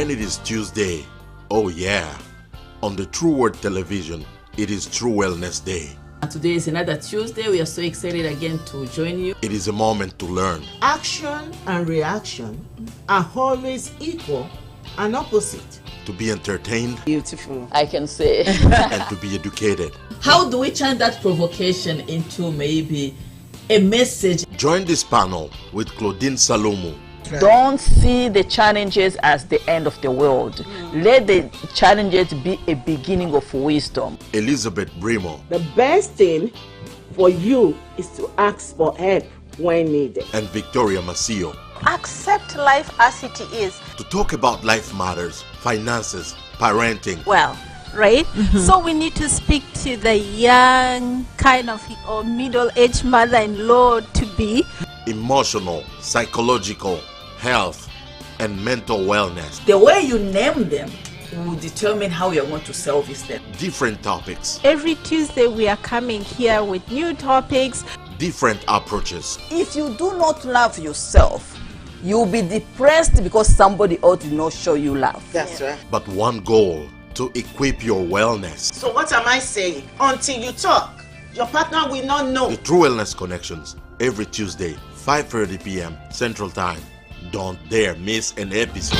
When it is Tuesday, oh yeah, on the True Word Television, it is True Wellness Day. And today is another Tuesday. We are so excited again to join you. It is a moment to learn. Action and reaction are always equal and opposite. To be entertained. Beautiful, I can say. And to be educated. How do we turn that provocation into maybe a message? Join this panel with Claudine Cintije. Don't see the challenges as the end of the world. Let the challenges be a beginning of wisdom. Elizabeth Brimoh. The best thing for you is to ask for help when needed. And Victoria Macio. Accept life as it is. To talk about life matters, finances, parenting. Well, right? So we need to speak to the young kind of or middle-aged mother-in-law to be. Emotional, psychological, health, and mental wellness. The way you name them will determine how you're going to service them. Different topics. Every Tuesday we are coming here with new topics. Different approaches. If you do not love yourself, you'll be depressed because somebody else did not show you love. That's right. But one goal, to equip your wellness. So what am I saying? Until you talk, your partner will not know. The True Wellness Connections, every Tuesday, 5:30 p.m. Central Time. Don't dare miss an episode.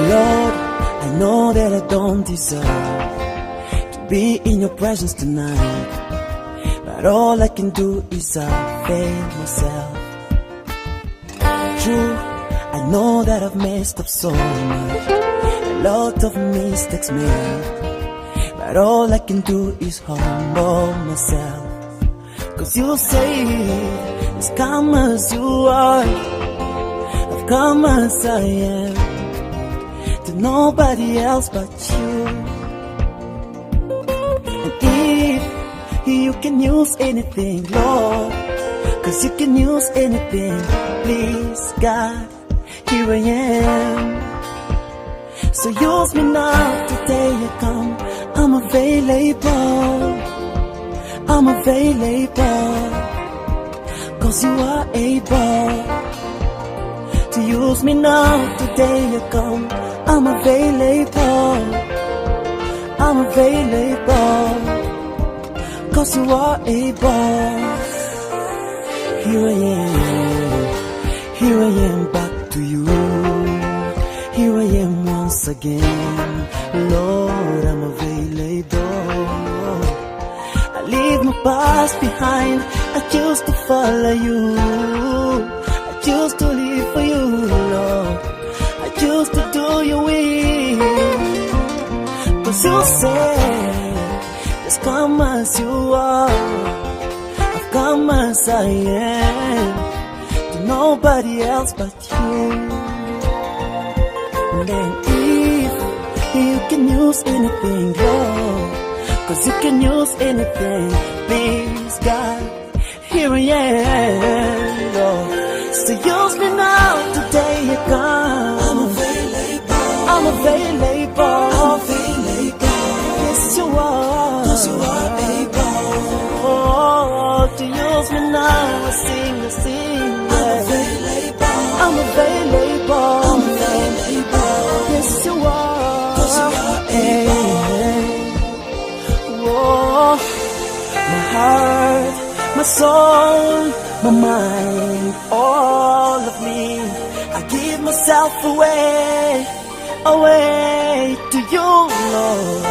Lord, I know that I don't deserve to be in your presence tonight, but all I can do is avail myself. True, I know that I've messed up so much, a lot of mistakes made, but all I can do is humble myself. Cause you say, as calm as you are, I've come as I am, to nobody else but you. And if you can use anything, Lord, cause you can use anything, please God, here I am. So use me now, today I come, I'm available, I'm available, cause you are able to use me now, today I come, I'm available, I'm available, cause you are able. Here I am back to you. Here I am once again, Lord, I'm available. I leave my past behind, I choose to follow you, I choose to live for you, Lord, I choose to do your will. Cause you say, just come as you are, I've come as I am, to nobody else but you. And then if you can use anything, Lord, cause you can use anything, please God, here I am, Lord. So use me now, today you come, I'm available, I'm available, I'm available, yes you are, cause you are able, oh, to use me now, I sing, I'm available, I'm available, I'm available, yes you are, cause you are able, whoa, my heart, my soul, my mind, all of me, I give myself away, away to you, Lord.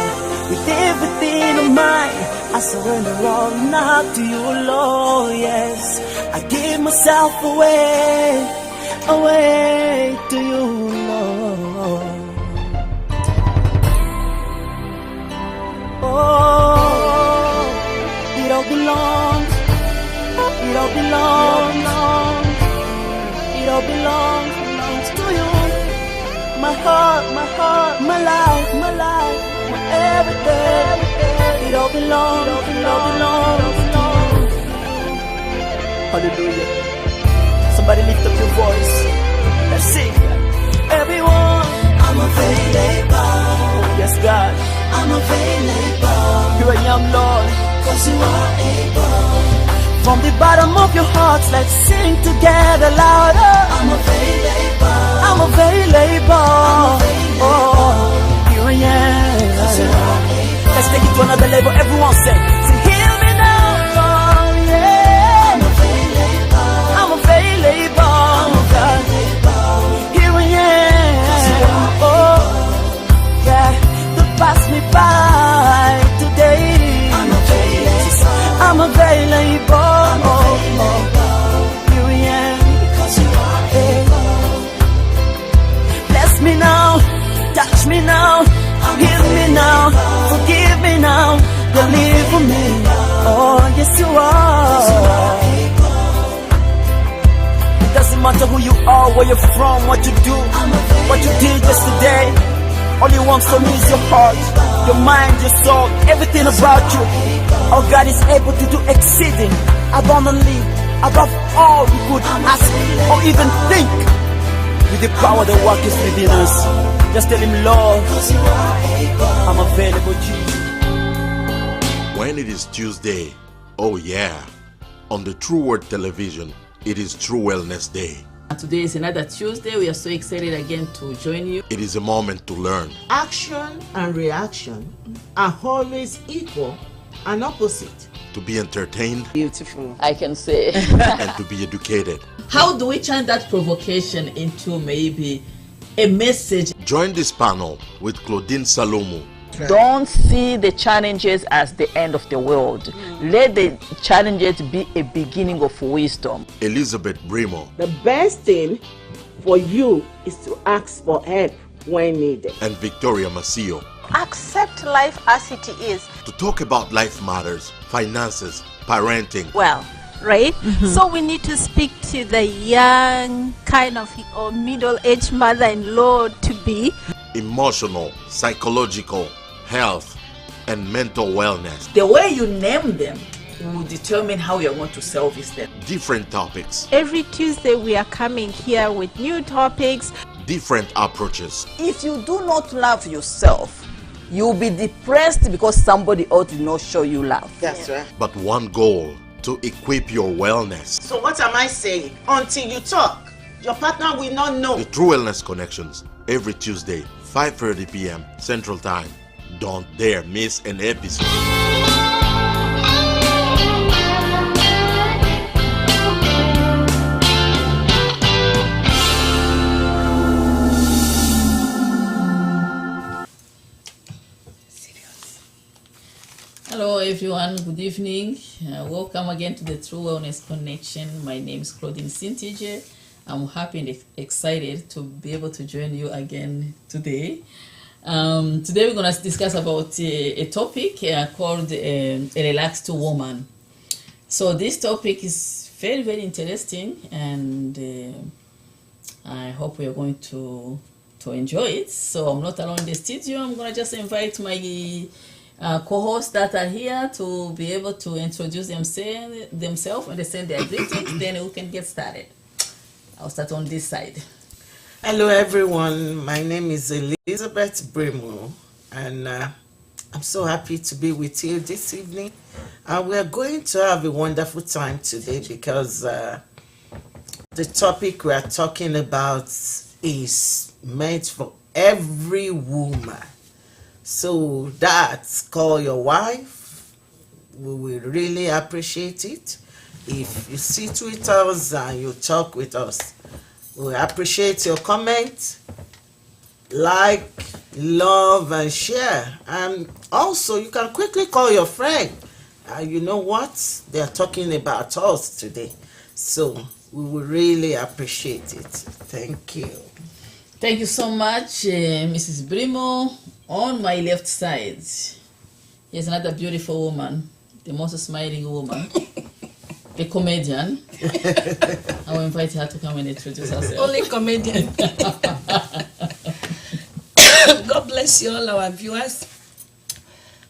With everything of mine, I surrender all now to you, Lord. Yes, I give myself away, away to you, Lord. Oh, it all belongs, it all belongs, it all belongs to you. My heart, my life, my everything. It all belongs, it all belongs to you. Hallelujah. Somebody lift up your voice. Let's sing. Everyone, I'm available. Yes, God, I'm available. Here I am, Lord, 'cause you are able. From the bottom of your hearts, let's sing together louder. I'm available. I'm available. Oh, here I am. 'Cause you are able. Let's take it to another level. Everyone say, heal me now. Oh, yeah. I'm available. I'm available. I'm available. Here I am. Oh, yeah. Don't pass me by today. I'm available. I'm available. Here I am. Because you are able. Bless me now. Touch me now. Heal me now. Forgive me now. Deliver me. Oh, yes you are. It doesn't matter who you are, where you're from, what you do, what you did yesterday. All you want from me is your heart, your mind, your soul, everything about you. Oh, God is able to do exceeding, abundantly, above all we could ask or even think. With the power that works within us, just tell him, Lord, I'm available, Jesus. When it is Tuesday, oh yeah, on the True Word Television, it is True Wellness Day. Today is another Tuesday. We are so excited again to join you. It is a moment to learn. Action and reaction are always equal and opposite. To be entertained. Beautiful, I can say. And to be educated. How do we turn that provocation into maybe a message? Join this panel with Claudine Cintije. Don't see the challenges as the end of the world. Let the challenges be a beginning of wisdom. Elizabeth Brimoh. The best thing for you is to ask for help when needed. And Victoria Macio. Accept life as it is. To talk about life matters, finances, parenting. Well, right? So we need to speak to the young kind of or middle-aged mother-in-law to be. Emotional, psychological, health, and mental wellness. The way you name them will determine how you're going to service them. Different topics. Every Tuesday we are coming here with new topics. Different approaches. If you do not love yourself, you'll be depressed because somebody else did not show you love. That's right. But one goal, to equip your wellness. So what am I saying? Until you talk, your partner will not know. The True Wellness Connections, every Tuesday, 5:30 p.m. Central Time. Don't dare miss an episode. Hello everyone, good evening. Welcome again to the True Wellness Connection. My name is Claudine Cintije. I'm happy and excited to be able to join you again today. Today we're going to discuss about a topic called a relaxed woman. So this topic is very, very interesting, and I hope we are going to enjoy it. So I'm not alone in the studio. I'm going to just invite my co-hosts that are here to be able to introduce themselves and they send their greetings. Then we can get started. I'll start on this side. Hello everyone, my name is Elizabeth Brimoh, and I'm so happy to be with you this evening. We're going to have a wonderful time today because the topic we are talking about is meant for every woman. So that's call your wife. We will really appreciate it if you sit with us and you talk with us. We appreciate your comment, like, love, and share. And also, you can quickly call your friend. You know what? They are talking about us today. So we will really appreciate it. Thank you. Thank you so much, Mrs. Brimoh. On my left side, here's another beautiful woman, the most smiling woman, a comedian. I will invite her to come and introduce herself. Only comedian. God bless you all our viewers.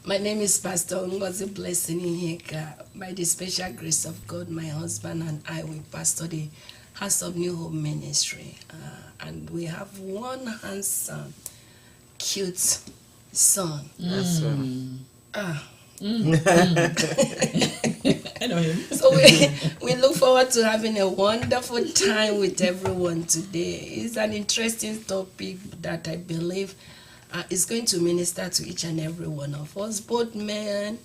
My name is Pastor Ngozi Blessing Iheka. By the special grace of God, my husband and I will pastor the House of New Hope Ministry. And we have one handsome, cute son. That's I know him. So we look forward to having a wonderful time with everyone today. It's an interesting topic that I believe is going to minister to each and every one of us, both men,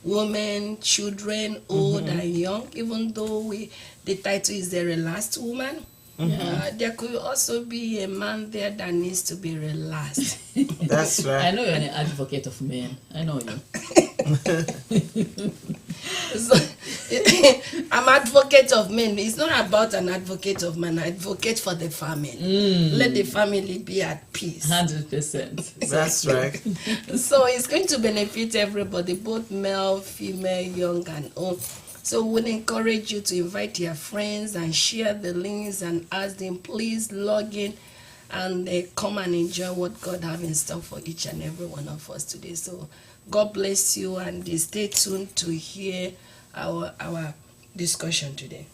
women, children, old and young. Even though the title is The Relaxed Woman, there could also be a man there that needs to be relaxed. That's right. I know you're an advocate of men. I know you. So, I'm advocate of men. It's not about an advocate of man. I advocate for the family. Let the family be at peace. 100%. That's right. So it's going to benefit everybody, both male, female, young and old. So we encourage you to invite your friends and share the links and ask them, please log in and come and enjoy what God has in store for each and every one of us today. So God bless you, and stay tuned to hear our discussion today.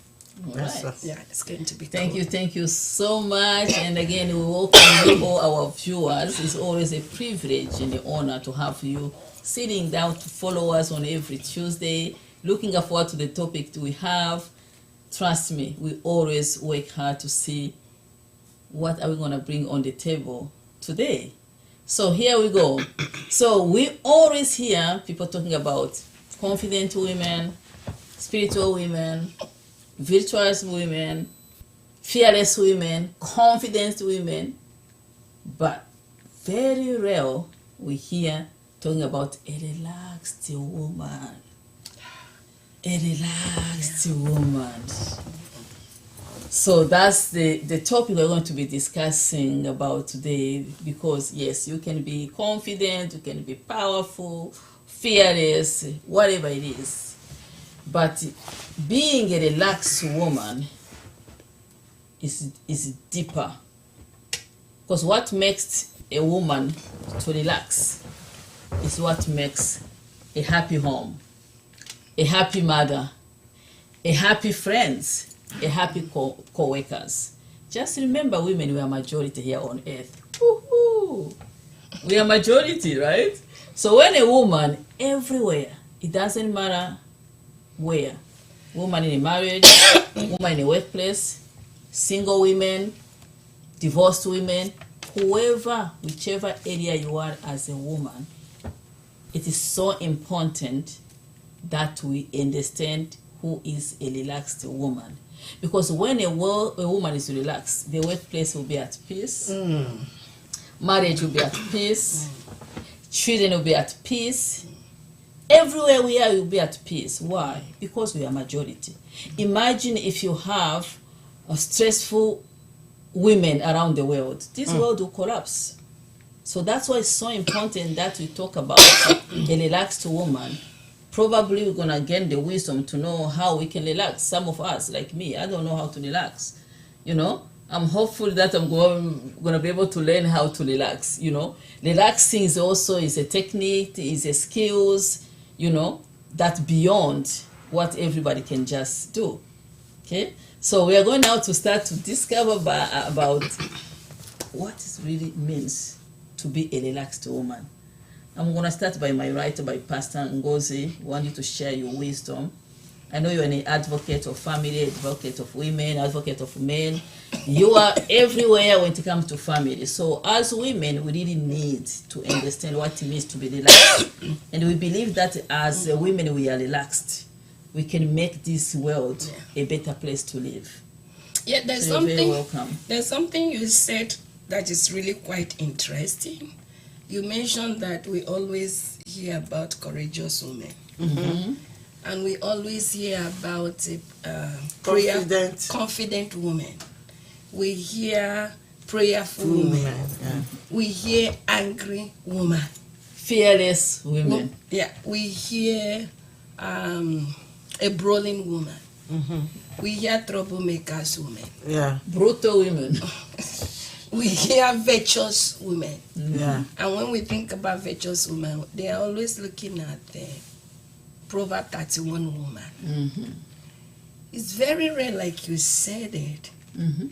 All right. Yeah, it's going to be Thank cool. you so much. And again, we welcome all our viewers. It's always a privilege and an honor to have you sitting down to follow us on every Tuesday. Looking forward to the topic we have. Trust me, we always work hard to see what are we going to bring on the table today. So here we go. So we always hear people talking about confident women, spiritual women, virtuous women, fearless women, confident women, but very rare we hear talking about a relaxed woman. A relaxed woman. So that's the topic we're going to be discussing about today, because yes, you can be confident, you can be powerful, fearless, whatever it is. But being a relaxed woman is deeper. Because what makes a woman to relax is what makes a happy home, a happy mother, a happy friends, a happy co-workers. Just remember, women, we are majority here on earth. Woo-hoo. We are majority, right? So when a woman, everywhere, it doesn't matter where, woman in a marriage, woman in a workplace, single women, divorced women, whoever, whichever area you are as a woman, it is so important that we understand who is a relaxed woman. Because when a woman is relaxed, the workplace will be at peace, marriage will be at peace, children will be at peace, everywhere we are will be at peace. Why? Because we are majority. Imagine if you have a stressful women around the world, this world will collapse. So that's why it's so important that we talk about a relaxed woman. Probably we're going to gain the wisdom to know how we can relax. Some of us, like me, I don't know how to relax. You know, I'm hopeful that I'm going to be able to learn how to relax. You know, relaxing is a technique, is a skills, you know, that beyond what everybody can just do. Okay, so we are going now to start to discover about what it really means to be a relaxed woman. I'm going to start by my writer, by Pastor Ngozi. I want you to share your wisdom. I know you're an advocate of family, advocate of women, advocate of men. You are everywhere when it comes to family. So as women, we really need to understand what it means to be relaxed. And we believe that as women, we are relaxed. We can make this world a better place to live. Yeah, there's so something. You're very welcome. There's something you said that is really quite interesting. You mentioned that we always hear about courageous women. Mm-hmm. And we always hear about confident women. We hear prayerful women. Yeah. We hear angry women. Fearless women. We hear a brawling woman. Mm-hmm. We hear troublemakers women. Yeah. Brutal women. we hear virtuous women. Yeah. And when we think about virtuous women, they are always looking at the Proverb 31 woman. Mm-hmm. It's very rare, like you said it, Mm-hmm.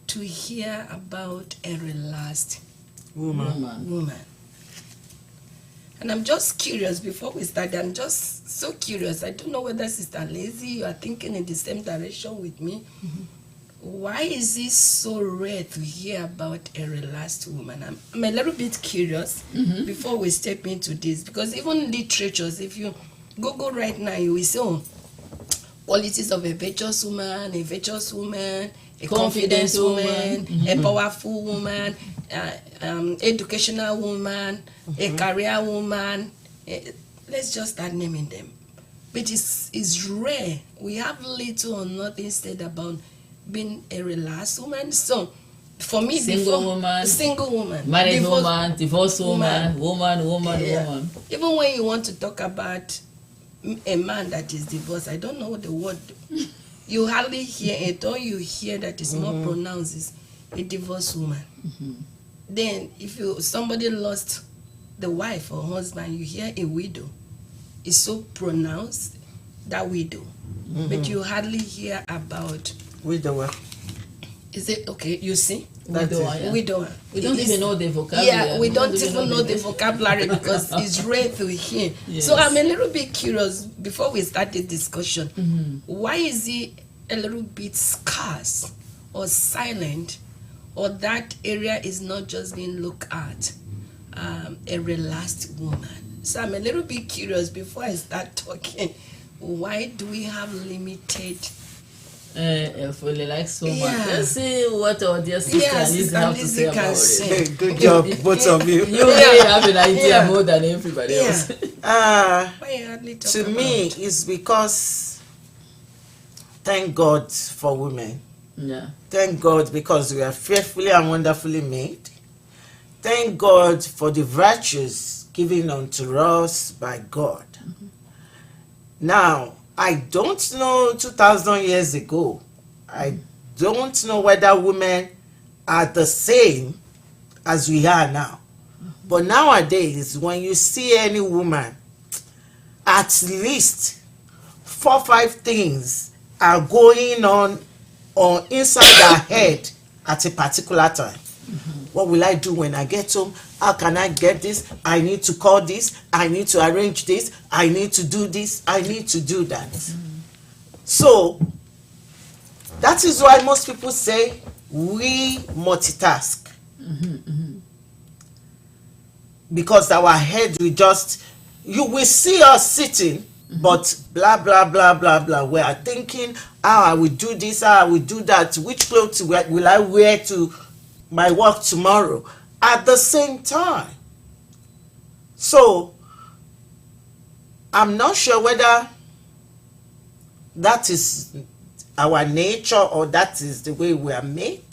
to hear about a relaxed Woman. woman. And I'm just curious, before we start, I'm just so curious. I don't know whether Sister Lazy, you are thinking in the same direction with me. Mm-hmm. Why is it so rare to hear about a relaxed woman? I'm a little bit curious Mm-hmm. before we step into this, because even literatures, if you Google right now, you will see qualities of a virtuous woman, a confident woman, Mm-hmm. a powerful woman, educational woman, a career woman. Let's just start naming them. But it's rare. We have little or nothing said about being a relaxed woman. So, for me, Single woman, married woman, divorced woman. Yeah. Even when you want to talk about a man that is divorced, I don't know the word. You hardly hear it. All you hear that is more pronounced is a divorced woman. Mm-hmm. Then, if somebody lost the wife or husband, you hear a widow. It's so pronounced, that widow. But you hardly hear about Widower. Is it okay? You see, Widower, yeah. widower. We don't even know the vocabulary. Yeah, we don't even know the vocabulary because it's rare to hear. Yes. So I'm a little bit curious before we start the discussion. Mm-hmm. Why is it a little bit scarce or silent, or that area is not just being looked at? A relaxed woman. So I'm a little bit curious before I start talking. Why do we have limited? For like so much. Yeah. Let's see what our dear sister Lizzie have to say about it. Good job, both of you. You really have an idea more than everybody else. Why you hardly talk To about me, it? it's because thank God for women. Yeah. Thank God because we are fearfully and wonderfully made. Thank God for the virtues given unto us by God. Now, I don't know 2,000 years ago. I don't know whether women are the same as we are now. But nowadays, when you see any woman, at least 4 or 5 things are going on or inside her head at a particular time. What will I do when I get home? How can I get this? I need to call this. I need to arrange this. I need to do this. I need to do that. So, that is why most people say we multitask. Because our head will just, you will see us sitting, but blah, blah, blah, blah, blah. We are thinking, how I will do this, how I will do that. Which clothes will I wear to my work tomorrow? At the same time. So, I'm not sure whether that is our nature or that is the way we are made.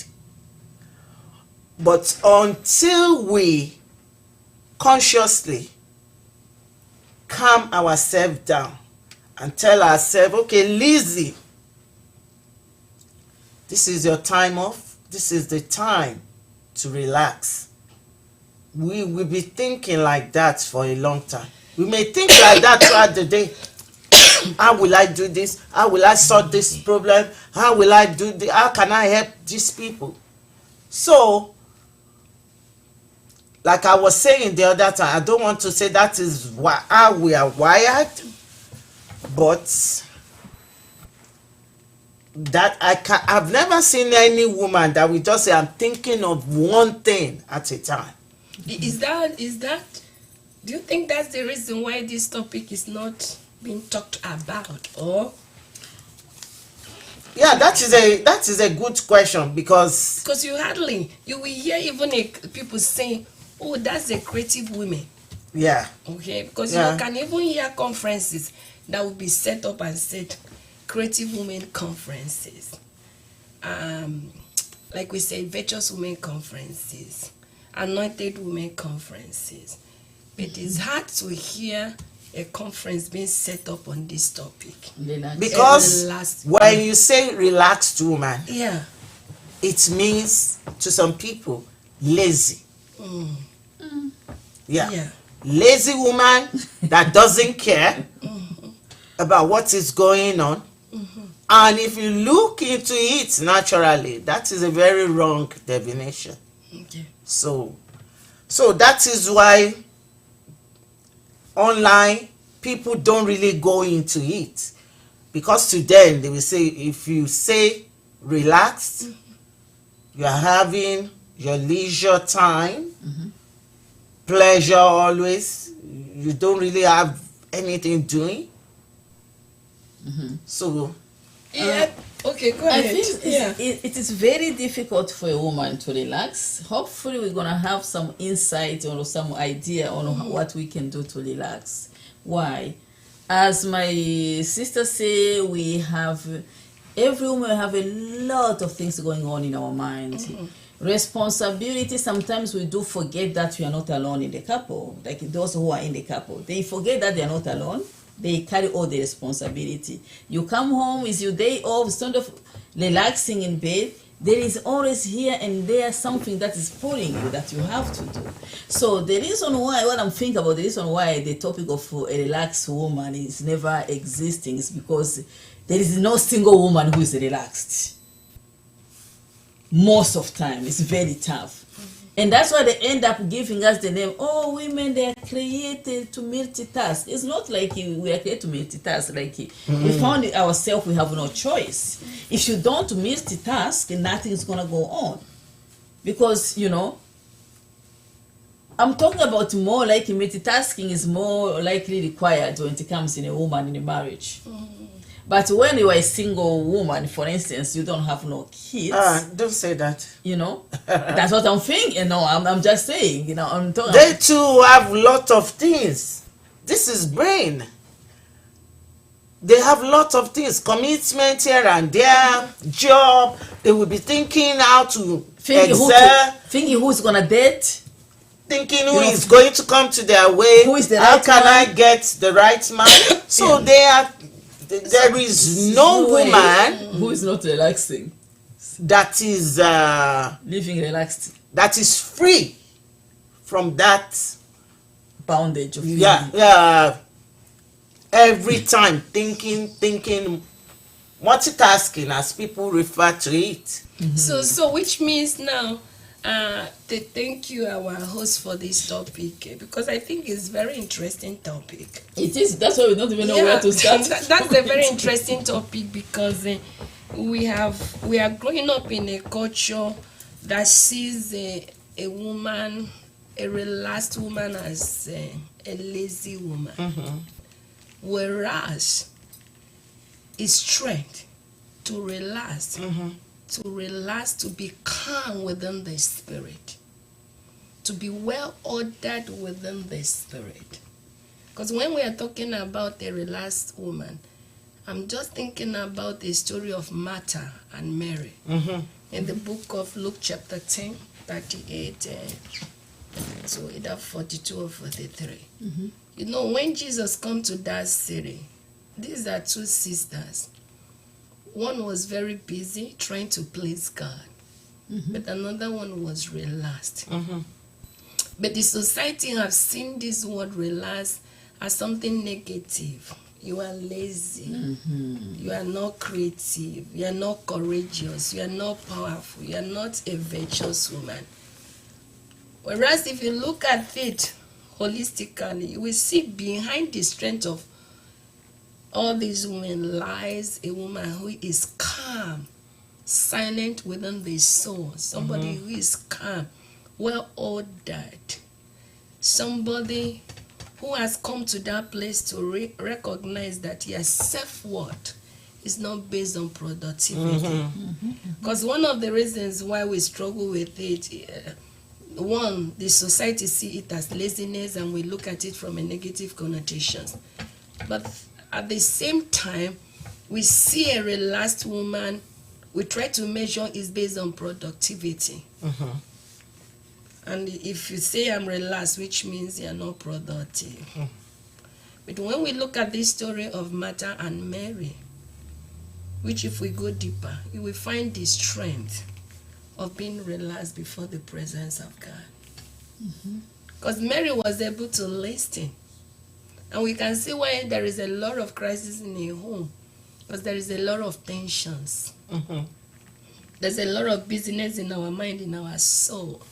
But until we consciously calm ourselves down and tell ourselves, okay, Lizzie, this is your time off. This is the time to relax. We will be thinking like that for a long time. We may think like that throughout the day. How will I do this? How will I solve this problem? How will I do this? How can I help these people? So, like I was saying the other time, I don't want to say that is how we are wired, but that I've never seen any woman that will just say, I'm thinking of one thing at a time. Is that do you think that's the reason why this topic is not being talked about? Or yeah, that is a good question, because you will hear even people saying, oh, that's a creative woman. Yeah. Okay, because Yeah. you can even hear conferences that will be set up and said creative women conferences, like we say, virtuous women conferences, anointed women conferences. But it's hard to hear a conference being set up on this topic. Because when you say relaxed woman, yeah, it means to some people lazy. Yeah. Lazy woman that doesn't care about what is going on. And if you look into it naturally, that is a very wrong definition. Okay. So that is why online people don't really go into it, because to them they will say, if you say relaxed, you are having your leisure time, pleasure always, you don't really have anything doing. So okay, go I ahead. think it is very difficult for a woman to relax. Hopefully we're going to have some insight or some idea on what we can do to relax. Why? As my sister say, every woman have a lot of things going on in our mind. Responsibility, sometimes we do forget that we are not alone in the couple. Like those who are in the couple, they forget that they are not alone. They carry all the responsibility. You come home, it's your day off, instead of relaxing in bed, there is always here and there something that is pulling you that you have to do. So the reason why, what I'm thinking about, the reason why the topic of a relaxed woman is never existing is because there is no single woman who is relaxed. Most of time, it's very tough. And that's why they end up giving us the name, oh, women, they are created to multitask. It's not like we are created to multitask. Like we found it ourselves, we have no choice. If you don't multitask, nothing is going to go on. Because, I'm talking about more like multitasking is more likely required when it comes in a woman in a marriage. But when you are a single woman, for instance, you don't have no kids. Don't say that. That's what I'm thinking. I'm just saying. I'm talking. They too have lot of things. This is brain. They have lot of things, commitment here and there, job. They will be thinking how to excel. Thinking who's gonna date. Thinking who is going to come to their way. Who is the how right can man? I get the right man? So there is no woman who is not relaxing, that is living relaxed, that is free from that bondage of every time thinking, multitasking, as people refer to it. So which means now thank you, our host, for this topic, because I think it's a very interesting topic. It is. That's why we don't even know where to start. That's a very interesting topic, because we are growing up in a culture that sees a woman, a relaxed woman, as a lazy woman, whereas it's strength to relax. To be calm within the spirit, to be well ordered within the spirit. Because when we are talking about a relaxed woman, I'm just thinking about the story of Martha and Mary in the book of Luke chapter 10, 38 to either 42 or 43. When Jesus come to that city, these are two sisters. One was very busy trying to please God, but another one was relaxed. But the society have seen this word relaxed as something negative. You are lazy, you are not creative, you are not courageous, you are not powerful, you are not a virtuous woman. Whereas if you look at it holistically, you will see behind the strength of all these women lies a woman who is calm, silent within the soul. Somebody who is calm, well ordered. Somebody who has come to that place to recognize that your self-worth is not based on productivity. Because one of the reasons why we struggle with it, one, the society see it as laziness and we look at it from a negative connotation. But at the same time, we see a relaxed woman, we try to measure is based on productivity. And if you say I'm relaxed, which means you're not productive. But when we look at this story of Martha and Mary, which if we go deeper, you will find the strength of being relaxed before the presence of God. Because Mary was able to listen. And we can see why there is a lot of crisis in a home. Because there is a lot of tensions. There's a lot of busyness in our mind, in our soul.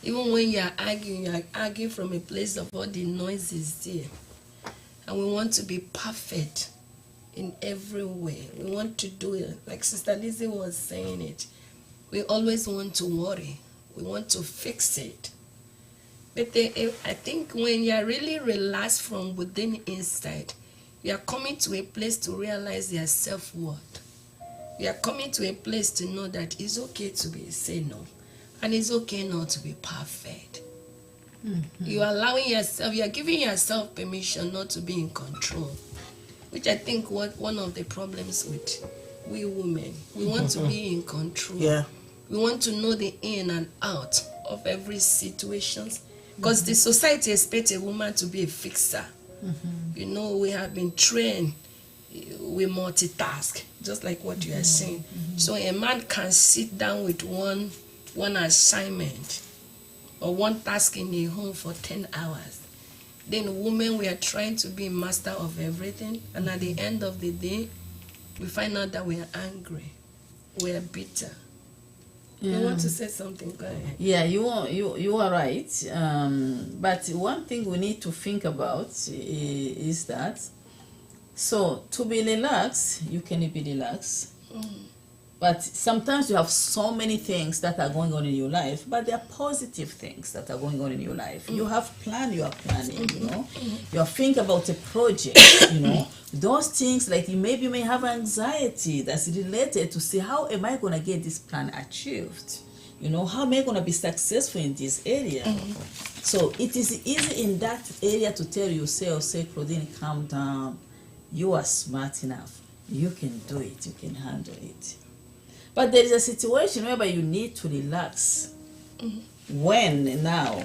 Even when you are arguing from a place of all the noise is there. And we want to be perfect in every way. We want to do it. Like Sister Lizzie was saying it. We always want to worry. We want to fix it. But I think when you are really relaxed from within inside, you are coming to a place to realize your self-worth. You are coming to a place to know that it's okay to say no. And it's okay not to be perfect. You are allowing yourself, you are giving yourself permission not to be in control. Which I think one of the problems with we women. We want to be in control. Yeah. We want to know the in and out of every situation. Because the society expects a woman to be a fixer. You know, we have been trained, we multitask, just like what you are saying. So a man can sit down with one assignment or one task in a home for 10 hours. Then women, we are trying to be master of everything, and at the end of the day, we find out that we are angry, we are bitter. You want to say something? Go ahead. Yeah, you are right. But one thing we need to think about is that, so to be relaxed, you can be relaxed. But sometimes you have so many things that are going on in your life, but they are positive things that are going on in your life. You have plan, you are planning, you know. You are thinking about a project, you know. Those things, like maybe you may have anxiety that's related to say, how am I going to get this plan achieved? You know, how am I going to be successful in this area? So it is easy in that area to tell yourself, say, Claudine, calm down. You are smart enough. You can do it. You can handle it. But there is a situation whereby you need to relax when now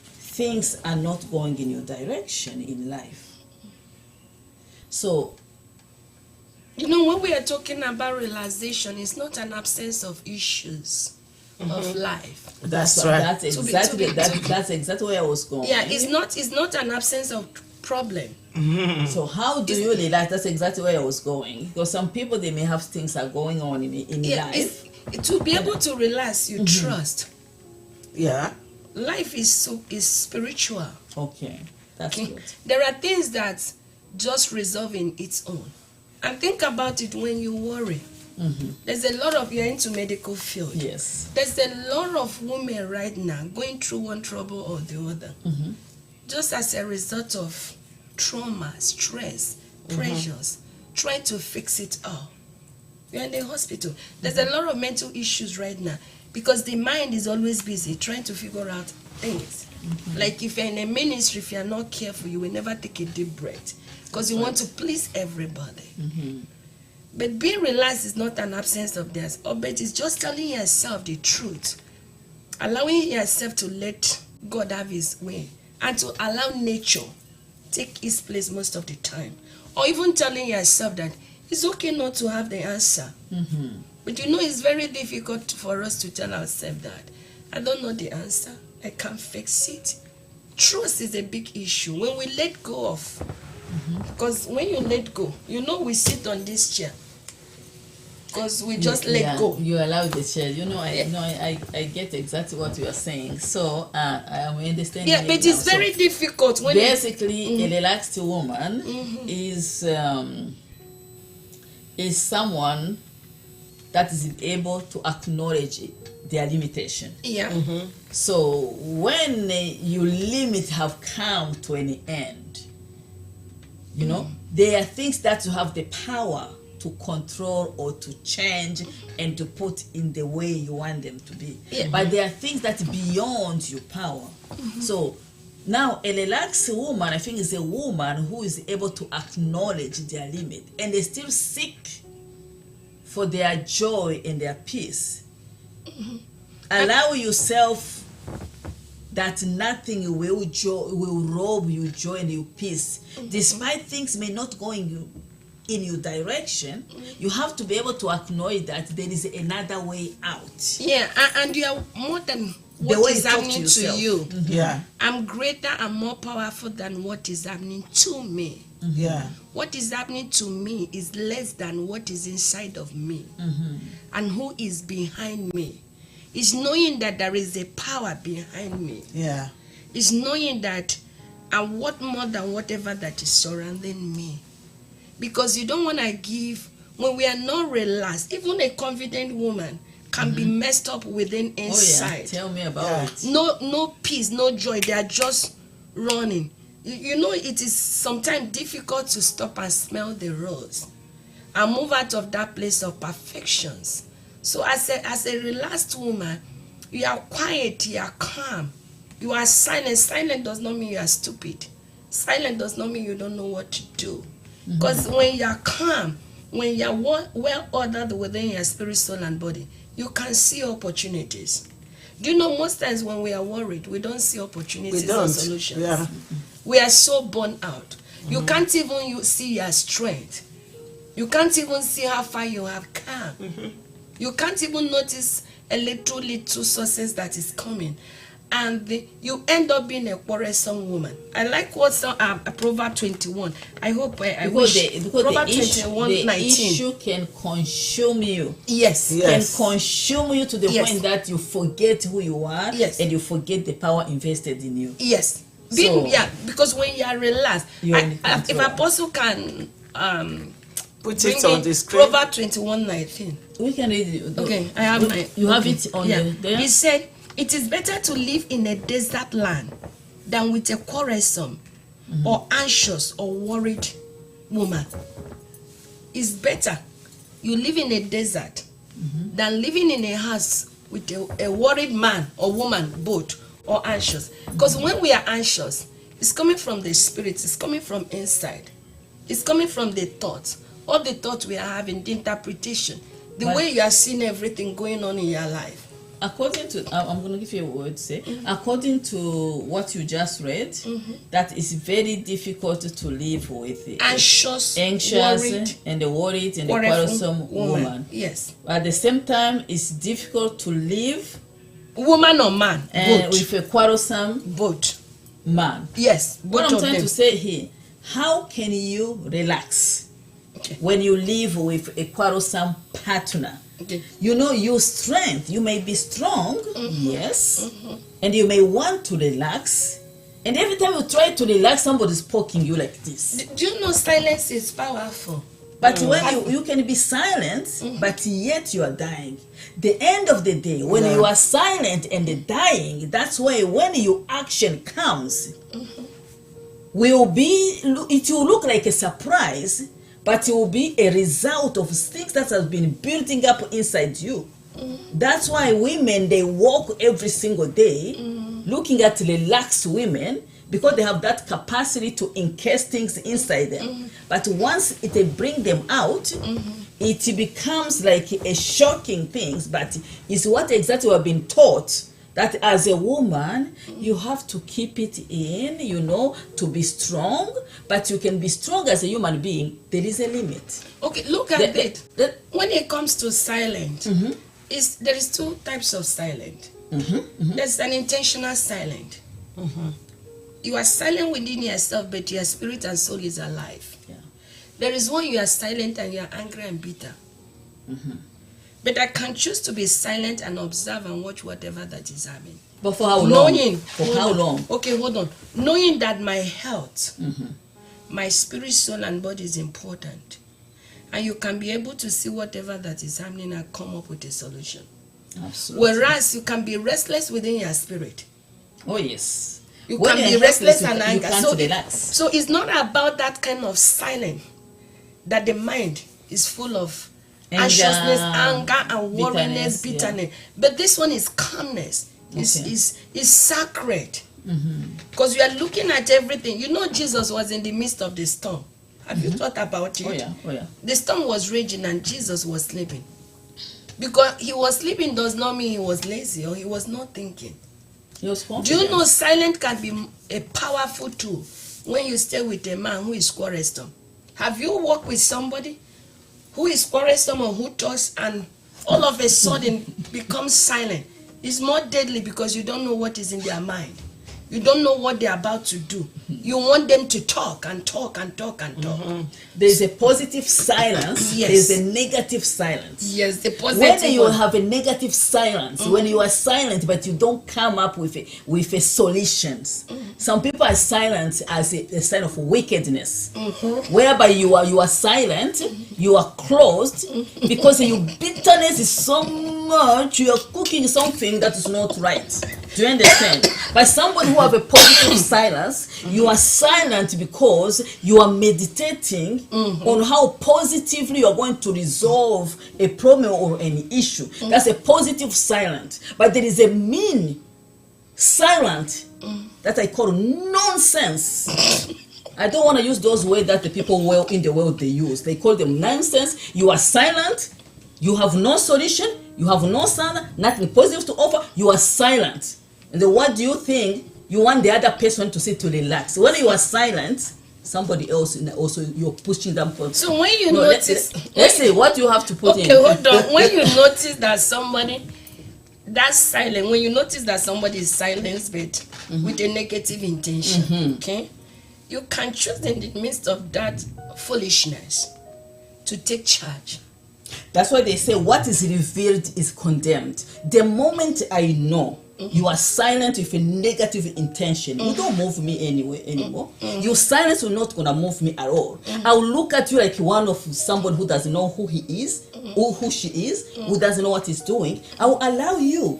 things are not going in your direction in life. So, you know, when we are talking about realization, it's not an absence of issues of life. That's right. That's exactly where I was going. Yeah, it's not an absence of problem. So how do you relax? That's exactly where I was going. Because some people, they may have things that are going on in life. To be able to relax, you trust. Yeah. Life is spiritual. Okay, that's good. There are things that just resolve in its own. And think about it when you worry. There's a lot of, you're into medical field. Yes. There's a lot of women right now going through one trouble or the other. Just as a result of trauma, stress, pressures, trying to fix it all. You're in the hospital. There's a lot of mental issues right now because the mind is always busy trying to figure out things. Like if you're in a ministry, if you're not careful, you will never take a deep breath because you want to please everybody. But being relaxed is not an absence of this, but it's just telling yourself the truth, allowing yourself to let God have his way and to allow nature take its place most of the time, or even telling yourself that it's okay not to have the answer. But you know, it's very difficult for us to tell ourselves that I don't know the answer, I can't fix it. Trust is a big issue when we let go of, because when you let go, you know, we sit on this chair because we just let go. You allow the chair. You know, I get exactly what you are saying. So I am understanding. Yeah, but it's very difficult when basically a relaxed woman is someone that is able to acknowledge their limitation. Yeah. So when your limit have come to an end, you know, there are things that you have the power to control or to change and to put in the way you want them to be. But there are things that are beyond your power. So now a relaxed woman, I think, is a woman who is able to acknowledge their limit and they still seek for their joy and their peace. Allow yourself that nothing will rob you joy and your peace, despite things may not go in in your direction, you have to be able to acknowledge that there is another way out. Yeah, and you are more than The what way is you talk to happening to yourself. you. Yeah. I'm greater and more powerful than what is happening to me. Yeah. What is happening to me is less than what is inside of me. And who is behind me? It's knowing that there is a power behind me. Yeah. It's knowing that I'm what more than whatever that is surrounding me. Because you don't want to give, when we are not relaxed, even a confident woman can be messed up within inside. Oh yeah, tell me about it. No peace, no joy. They are just running. You know, it is sometimes difficult to stop and smell the rose and move out of that place of perfections. So as a relaxed woman, you are quiet, you are calm, you are silent. Silent does not mean you are stupid. Silent does not mean you don't know what to do. Because when you are calm, when you are well ordered within your spirit, soul, and body, you can see opportunities. Do you know, most times when we are worried, we don't see opportunities or solutions. Yeah. We are so burnt out. You can't even see your strength. You can't even see how far you have come. You can't even notice a little success that is coming. And you end up being a quarrelsome woman. I like what Proverbs 21. I hope Because Proverbs 21, 19. issue can consume you. Yes. Can consume you to the Yes. point that you forget who you are. Yes. And you forget the power invested in you. Yes. So- Because when you are relaxed, You're in if control. Apostle can Put bring it on in the screen. Proverbs 21, 19. We can read it. Okay, I have my. You have okay. it on Yeah. there? He said, "It is better to live in a desert land than with a quarrelsome or anxious or worried woman." It's better you live in a desert than living in a house with a worried man or woman, both, or anxious. Because when we are anxious, it's coming from the spirit, it's coming from inside, it's coming from the thoughts. All the thoughts we are having, the interpretation, the way you are seeing everything going on in your life. According to, I'm going to give you a word, say, according to what you just read, that is very difficult to live with Anxious, worried, and the worried and the quarrelsome woman. Yes. At the same time, it's difficult to live Woman or man? and Both. with a quarrelsome Both. man. Yes. What Both I'm of trying them. to say here, how can you relax Okay. when you live with a quarrelsome partner? Okay. You know your strength. You may be strong, yes, and you may want to relax. And every time you try to relax, somebody's poking you like this. Do you know silence is powerful? But when you can be silent, but yet you are dying. The end of the day, when you are silent and dying, that's why when your action comes, it will look like a surprise, but it will be a result of things that have been building up inside you. That's why women, they walk every single day looking at relaxed women, because they have that capacity to encase things inside them. But once it brings them out, it becomes like a shocking thing. But it's what exactly we have been taught, that as a woman, you have to keep it in, to be strong. But you can be strong as a human being. There is a limit. Okay, look at it. When it comes to silent, there is two types of silent. There's an intentional silent. You are silent within yourself, but your spirit and soul is alive. Yeah. There is one you are silent and you are angry and bitter. But I can choose to be silent and observe and watch whatever that is happening. But for how long? Hold on. Okay, hold on. Knowing that my health, my spirit, soul, and body is important. And you can be able to see whatever that is happening and come up with a solution. Absolutely. Whereas you can be restless within your spirit. Oh, yes. You When can be you're restless helpless, and you anger. can't relax. So it's not about that kind of silence that the mind is full of Anger, anxiousness, anger, and worriness, bitterness, yeah. bitterness. But this one is calmness. Is sacred. Because you are looking at everything. You know, Jesus was in the midst of the storm. Have you thought about it? Oh yeah. The storm was raging and Jesus was sleeping. Because he was sleeping does not mean he was lazy or he was not thinking. He was Do confident. you know silence can be a powerful tool when you stay with a man who is quarrelsome? Have you worked with somebody who is quarrelsome or who talks and all of a sudden becomes silent? It's more deadly because you don't know what is in their mind. You don't know what they're about to do. You want them to talk and talk and talk and talk. There's a positive silence. Yes. There's a negative silence. Yes, the positive When you one. have a negative silence, when you are silent but you don't come up with a solutions. Some people are silent as a sign of wickedness, whereby you are silent, you are closed, because your bitterness is so much, you are cooking something that is not right. Do you understand? But somebody who have a positive silence, you are silent because you are meditating on how positively you are going to resolve a problem or any issue. That's a positive silence. But there is a mean silent that I call nonsense. I don't want to use those words that the people in the world they use. They call them nonsense. You are silent. You have no solution. You have no sound, nothing positive to offer. You are silent. And then what do you think? You want the other person to sit to relax. When you are silent, somebody else also you're pushing them for. So when you notice, let's say what you have to put in. Okay, hold on. When you notice that somebody that's silent, when you notice that somebody is silenced with a negative intention, okay, you can choose in the midst of that foolishness to take charge. That's why they say what is revealed is condemned. The moment I know you are silent with a negative intention, you don't move me anymore. Your silence will not gonna move me at all. I'll look at you like one of somebody who doesn't know who he is, or who she is, who doesn't know what he's doing. I will allow you.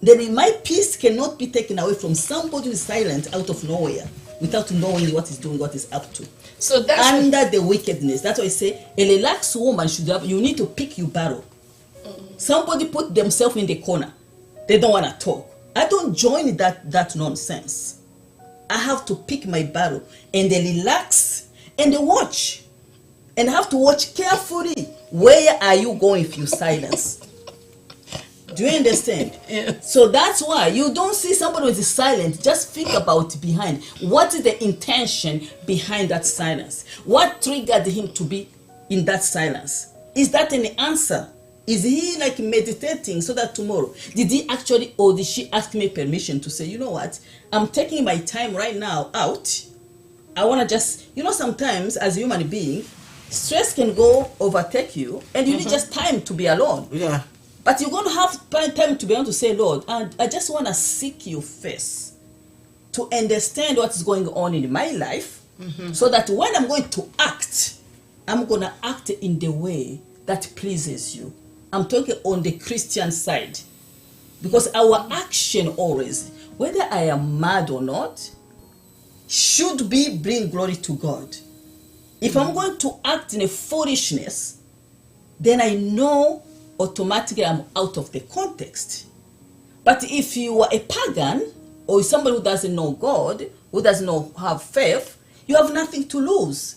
Then my peace cannot be taken away from somebody who is silent out of nowhere without knowing what he's doing, what he's up to. So that's under the wickedness. That's why I say a relaxed woman should have. You need to pick your battle. Somebody put themselves in the corner. They don't want to talk. I don't join that nonsense. I have to pick my battle and then relax and then watch. And I have to watch carefully. Where are you going if you silence? Do you understand? Yeah. So that's why you don't see somebody who is silent. Just think about behind. What is the intention behind that silence? What triggered him to be in that silence? Is that an answer? Is he like meditating so that tomorrow, did he actually or did she ask me permission to say, you know what, I'm taking my time right now out. I want to just, sometimes as a human being, stress can go overtake you and you need just time to be alone. Yeah. But you're going to have time to be able to say, Lord, I just want to seek you first to understand what is going on in my life so that when I'm going to act, I'm going to act in the way that pleases you. I'm talking on the Christian side. Because our action always, whether I am mad or not, should be bring glory to God. If I'm going to act in a foolishness, then I know automatically I'm out of the context. But if you are a pagan or somebody who doesn't know God, who doesn't have faith, you have nothing to lose.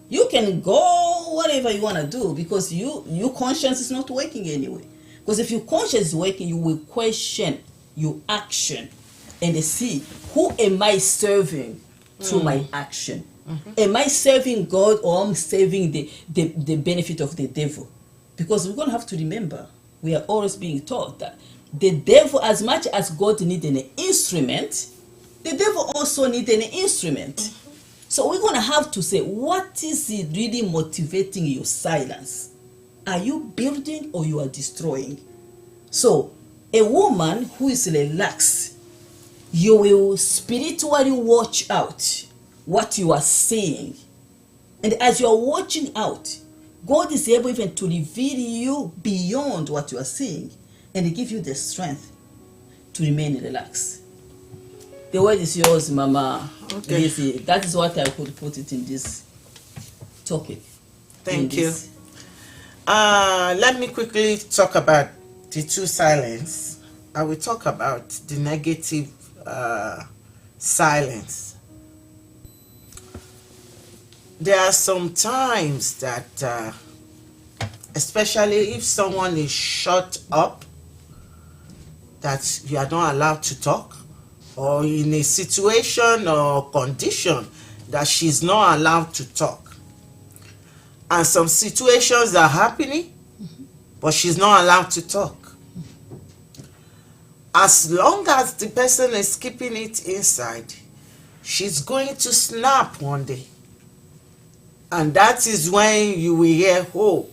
You can go whatever you want to do because your conscience is not working anyway. Because if your conscience is working, you will question your action and see, who am I serving through my action? Am I serving God or am I serving the benefit of the devil? Because we're going to have to remember, we are always being taught that the devil, as much as God needs an instrument, the devil also needs an instrument. So we're going to have to say, what is it really motivating your silence? Are you building or you are destroying? So a woman who is relaxed, you will spiritually watch out what you are saying. And as you are watching out, God is able even to reveal you beyond what you are seeing and give you the strength to remain relaxed. The word is yours, Mama. Okay. Lizzie. That is what I could put it in this topic. Thank you. Let me quickly talk about the two silence. I will talk about the negative silence. There are some times that, especially if someone is shut up, that you are not allowed to talk, or in a situation or condition that she's not allowed to talk. and some situations are happening, but she's not allowed to talk. As long as the person is keeping it inside, she's going to snap one day. And that is when you will hear, oh,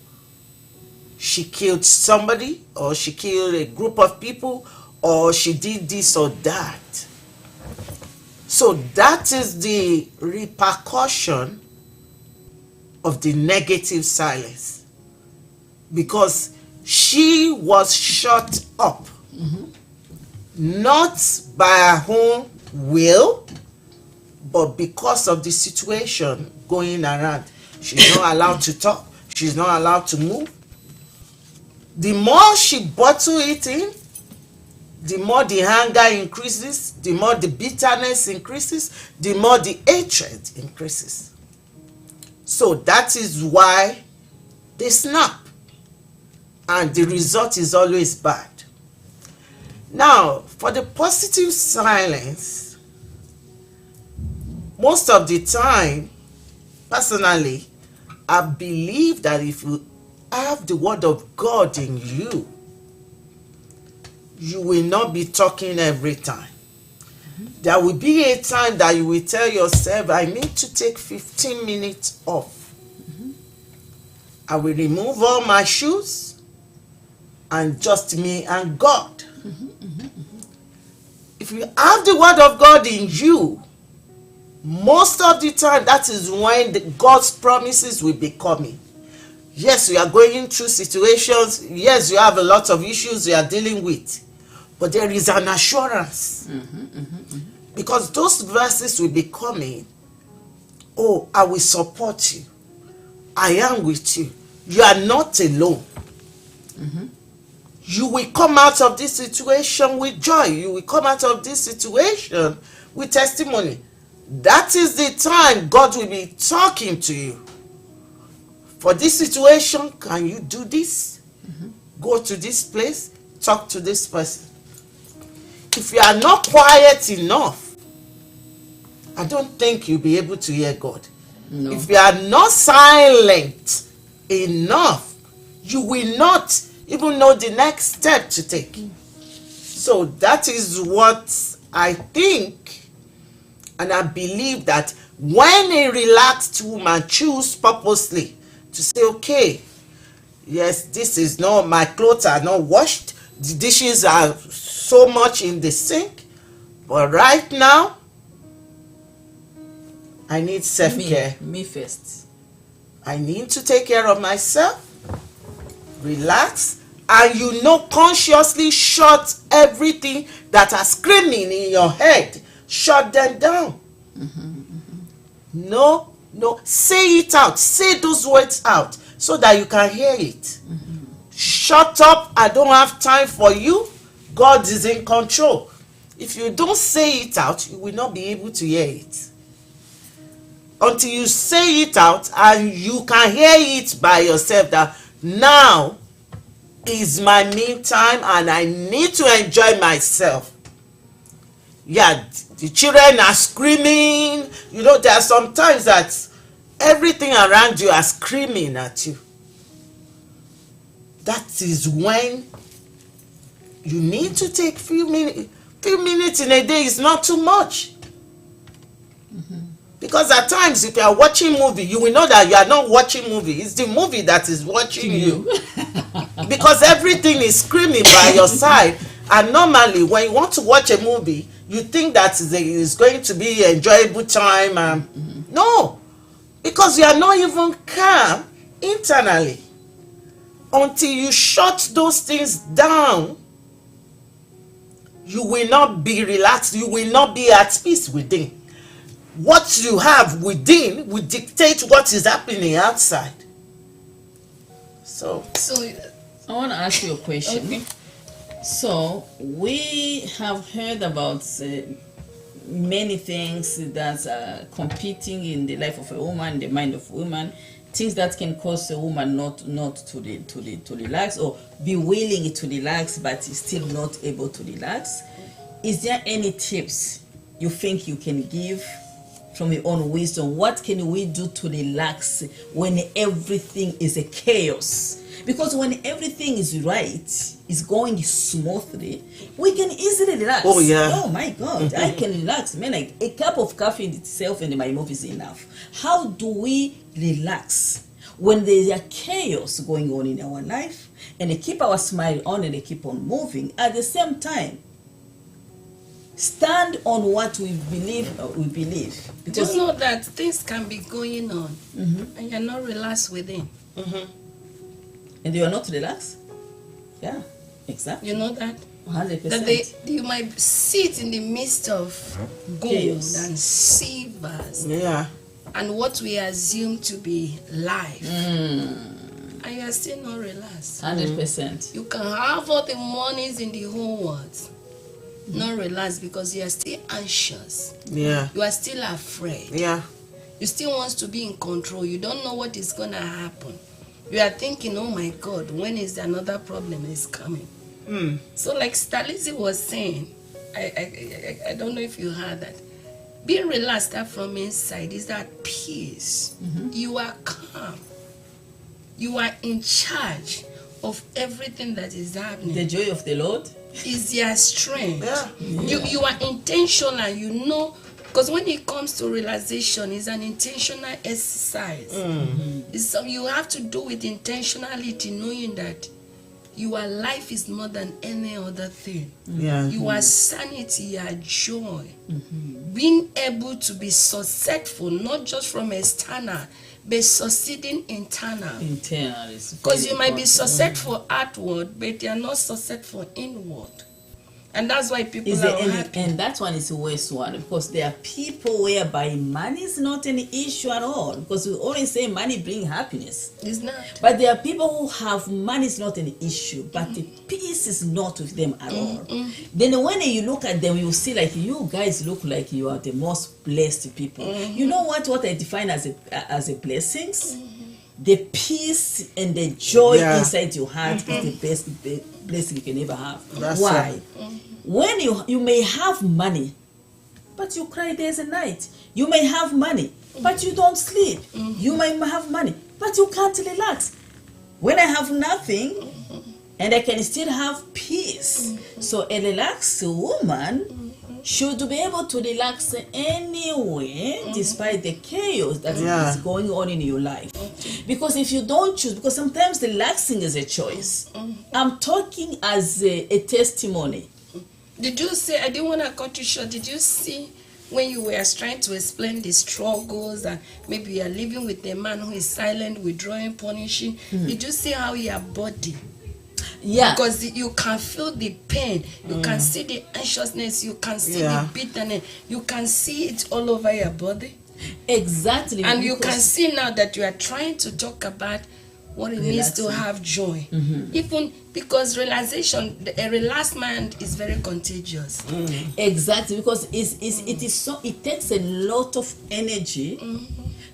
she killed somebody, or she killed a group of people, or she did this or that. So that is the repercussion of the negative silence. Because she was shut up. Not by her own will, but because of the situation going around. She's not allowed to talk. She's not allowed to move. The more she bottles it in, the more the anger increases, the more the bitterness increases, the more the hatred increases. So that is why they snap. And the result is always bad. Now, for the positive silence, most of the time, personally, I believe that if you have the word of God in you, you will not be talking every time. There will be a time that you will tell yourself, I need to take 15 minutes off. I will remove all my shoes and just me and God. If you have the word of God in you, most of the time, that is when God's promises will be coming. Yes, you are going through situations. Yes, you have a lot of issues you are dealing with. But there is an assurance. Because those verses will be coming. Oh, I will support you. I am with you. You are not alone. You will come out of this situation with joy. You will come out of this situation with testimony. That is the time God will be talking to you. For this situation, can you do this? Go to this place, talk to this person. If you are not quiet enough, I don't think you'll be able to hear God. No. If you are not silent enough, you will not even know the next step to take. So that is what I think, and I believe that when a relaxed woman chooses purposely to say, okay, yes, this is not, my clothes are not washed, the dishes are so much in the sink, but right now I need self-care. Me first. I need to take care of myself. Relax, and consciously shut everything that are screaming in your head. Shut them down. No, say it out. Say those words out so that you can hear it. Shut up, I don't have time for you. God is in control. If you don't say it out, you will not be able to hear it. Until you say it out and you can hear it by yourself that now is my me time and I need to enjoy myself. Yeah, the children are screaming. There are some times that everything around you are screaming at you. That is when you need to take few minutes in a day is not too much. Because at times, if you are watching movie, you will know that you are not watching movie. It's the movie that is watching you. Because everything is screaming by your side. And normally, when you want to watch a movie, you think that it's going to be an enjoyable time. No. Because you are not even calm internally. Until you shut those things down, you will not be relaxed. You will not be at peace within. What you have within will dictate what is happening outside. So I want to ask you a question. Okay. So we have heard about many things that are competing in the life of a woman, the mind of a woman, things that can cause a woman not to relax, or be willing to relax but is still not able to relax. Is there any tips you think you can give from your own wisdom. What can we do to relax when everything is a chaos? Because when everything is right, is going smoothly, we can easily relax. Oh, yeah. Oh my God, I can relax. Man, like a cup of coffee in itself and my mouth is enough. How do we relax when there is chaos going on in our life, and they keep our smile on and they keep on moving at the same time? Stand on what we believe. Just know that things can be going on, and you're not relaxed within. And you are not relaxed. Yeah, exactly. You know that. 100%. That you might sit in the midst of gold Chaos. and silvers, Yeah. and what we assume to be life, and you are still not relaxed. 100%. You can have all the monies in the whole world, not relaxed, because you are still anxious. Yeah. You are still afraid. Yeah. You still want to be in control. You don't know what is going to happen. You are thinking, oh my God, when is another problem is coming? So like Stalizi was saying, I don't know if you heard that. Being relaxed up from inside is that peace. You are calm. You are in charge of everything that is happening. The joy of the Lord is your strength. Yeah. You are intentional, you know, because when it comes to realization, it's an intentional exercise. So you have to do with intentionality, knowing that your life is more than any other thing. Yeah. You are sanity, your joy. Being able to be successful, not just from external, but succeeding internal. internal is Because very you might be important. successful outward, but you are not successful inward. And that's why people Is are there any, happy. and that one is the worst one, because there are people whereby money is not an issue at all, because we always say money brings happiness. It's not. But there are people who have money is not an issue, but the peace is not with them at all. Then when you look at them, you see like you guys look like you are the most blessed people. You know what I define as a blessings? The peace and the joy inside your heart is the best blessing you can ever have. That's Why? When you may have money, but you cry days and night. You may have money, but you don't sleep. You may have money, but you can't relax. When I have nothing, and I can still have peace. So a relaxed woman should be able to relax anyway, despite the chaos that is going on in your life. Because if you don't choose, because sometimes relaxing is a choice. I'm talking as a testimony. Did you say, I didn't want to cut you short, did you see when you were trying to explain the struggles, and maybe you are living with a man who is silent, withdrawing, punishing, did you see how your body? Yeah. Because you can feel the pain, you can see the anxiousness, you can see the bitterness, you can see it all over your body. Exactly. And you can see now that you are trying to talk about what it means to have joy. Even because realization, a relaxed mind is very contagious. Exactly, because it takes a lot of energy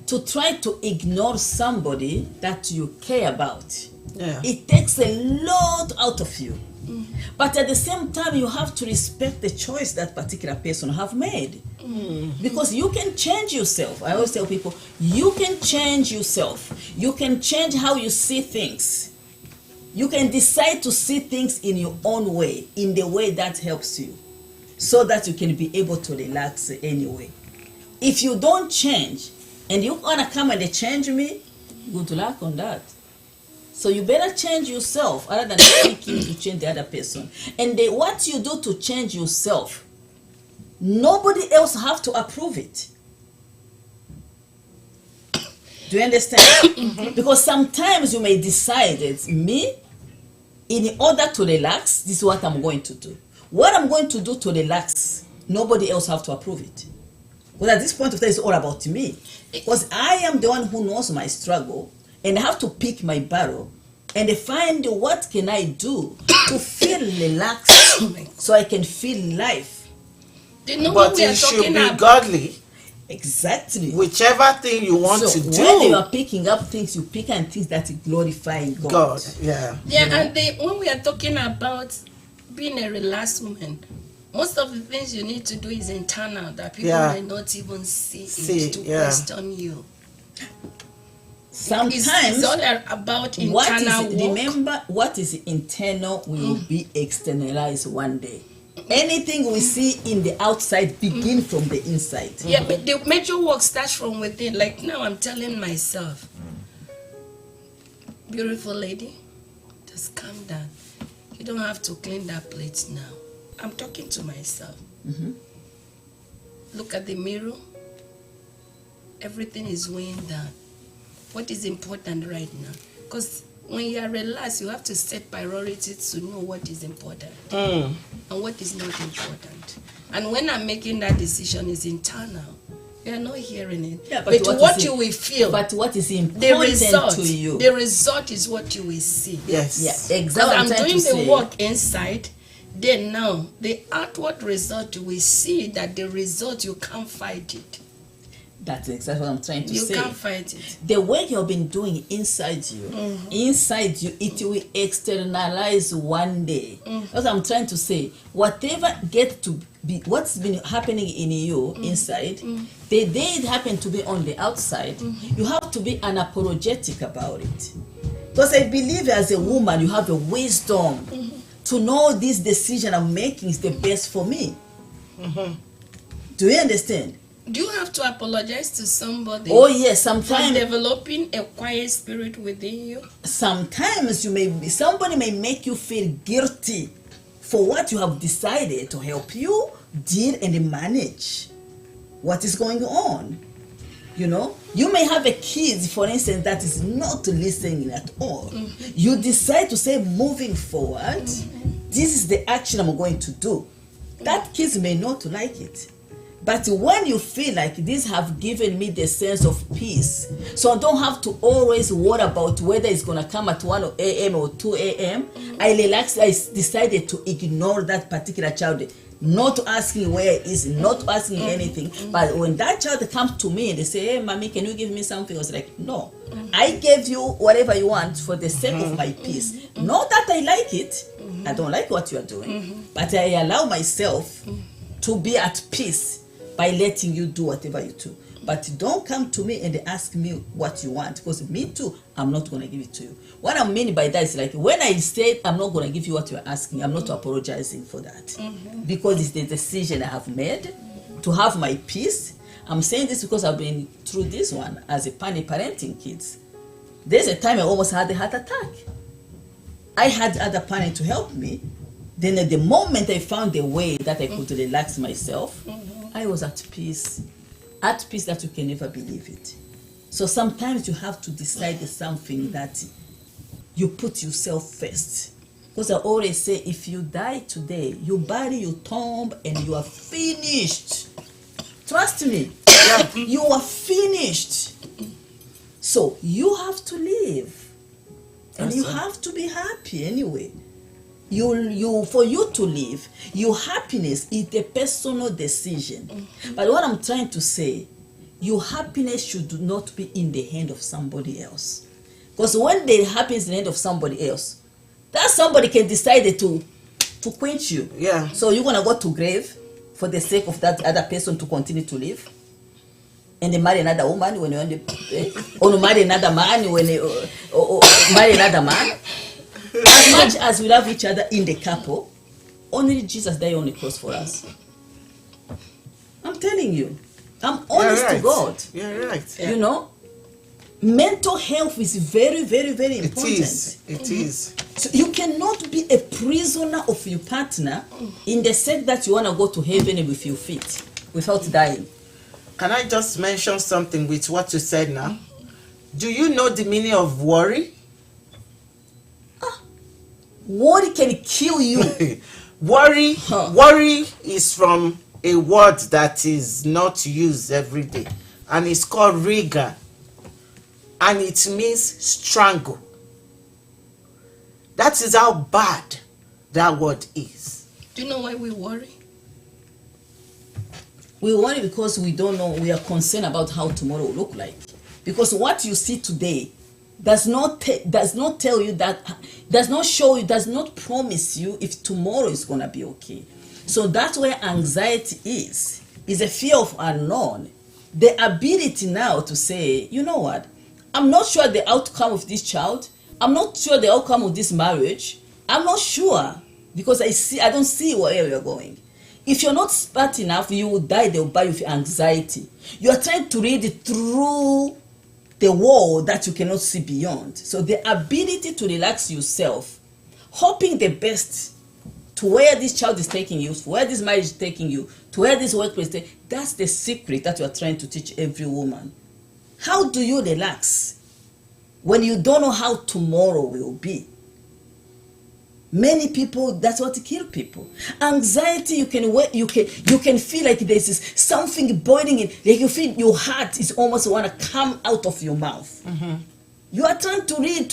to try to ignore somebody that you care about. It takes a lot out of you. But at the same time, you have to respect the choice that particular person have made. Because you can change yourself. I always tell people, you can change yourself. You can change how you see things. You can decide to see things in your own way, in the way that helps you, so that you can be able to relax anyway. If you don't change, and you want to come and change me, good luck on that. So you better change yourself other than seeking to change the other person. And what you do to change yourself, nobody else have to approve it. Do you understand? Because sometimes you may decide it's me, in order to relax, this is what I'm going to do. What I'm going to do to relax, nobody else have to approve it. Because at this point of time, it's all about me. Because I am the one who knows my struggle, and I have to pick my battle and find what can I do to feel relaxed so I can feel life. You know But what we are it should talking be about? godly. Exactly. Whichever thing you want So to when you do. are picking up things, you pick and things that glorify God. God, yeah. Yeah, and when we are talking about being a relaxed woman, Most of the things you need to do is internal that people Yeah. might not even see it to yeah. question you. Sometimes It's all about internal work. remember, what is internal will be externalized one day. Anything we see in the outside begin from the inside. Yeah, but the major work starts from within. Like now I'm telling myself, beautiful lady, just calm down. You don't have to clean that plate now. I'm talking to myself. Look at the mirror. Everything is weighing down. What is important right now? Because when you are relaxed, you have to set priorities to know what is important and what is not important. And when I'm making that decision, is internal. You are not hearing it. Yeah, but what you will feel. But what is The important result, to you? the result is what you will see. Yes. Yeah, Because exactly. I'm doing the work inside, then now the outward result you will see that the result you can't fight it. That's exactly what I'm trying to say. You can't fight it. The work you've been doing inside you, it will externalize one day. That's what I'm trying to say. Whatever gets to be, what's been happening in you inside, the day it happened to be on the outside, you have to be unapologetic about it. Because I believe as a woman, you have a wisdom to know this decision I'm making is the best for me. Do you understand? Do you have to apologize to somebody? Oh yes, for sometimes. developing a quiet spirit within you? Sometimes somebody may make you feel guilty for what you have decided to help you deal and manage what is going on. You know, you may have a kid, for instance, that is not listening at all. You decide to say, moving forward, this is the action I'm going to do. That kid may not like it. But when you feel like this have given me the sense of peace, so I don't have to always worry about whether it's going to come at 1 a.m. or 2 a.m., I relaxed, I decided to ignore that particular child, not asking where it is, not asking anything. But when that child comes to me and they say, hey, mommy, can you give me something? I was like, no, I gave you whatever you want for the sake of my peace. Not that I like it. I don't like what you are doing, but I allow myself to be at peace by letting you do whatever you do. But don't come to me and ask me what you want, because me too, I'm not going to give it to you. What I mean by that is like, when I say I'm not going to give you what you're asking, I'm not apologizing for that. Because it's the decision I have made to have my peace. I'm saying this because I've been through this one as a parenting kids. There's a time I almost had a heart attack. I had other parents to help me. Then at the moment I found a way that I could relax myself, I was at peace that you can never believe it. So sometimes you have to decide something that you put yourself first. Because I always say, if you die today, you bury your tomb and you are finished. Trust me, you are finished. So you have to live. And you have to be happy anyway. For you to live, your happiness is a personal decision. But what I'm trying to say, your happiness should not be in the hand of somebody else. Because when the happiness in the hand of somebody else, that somebody can decide to quench you. Yeah. So you're gonna go to grave for the sake of that other person to continue to live, and they marry another woman when you're on the, or marry another man when or marry another man. As much as we love each other in the couple, only Jesus died on the cross for us. I'm telling you, I'm honest to God. You're right. You know, mental health is very, very, very important. It is. So you cannot be a prisoner of your partner in the sense that you want to go to heaven with your feet without dying. Can I just mention something with what you said now? Do you know the meaning of worry? Worry can kill you. Worry is from a word that is not used every day, and it's called rigor, and it means strangle. That is how bad that word is. Do you know why we worry? We worry because we don't know, we are concerned about how tomorrow will look like. Because what you see today does not tell you that, does not show you, does not promise you if tomorrow is going to be okay. So that's where anxiety is a fear of unknown. The ability now to say, you know what, I'm not sure the outcome of this child. I'm not sure the outcome of this marriage. I'm not sure because I don't see where you're going. If you're not smart enough, you will die the by of anxiety. You are trying to read through the wall that you cannot see beyond. So the ability to relax yourself, hoping the best to where this child is taking you, where this marriage is taking you, to where this workplace is taking you, that's the secret that you are trying to teach every woman. How do you relax when you don't know how tomorrow will be? Many people, that's what kills people. Anxiety, you can feel like there's something boiling in, like you feel your heart is almost want to come out of your mouth. You are trying to read,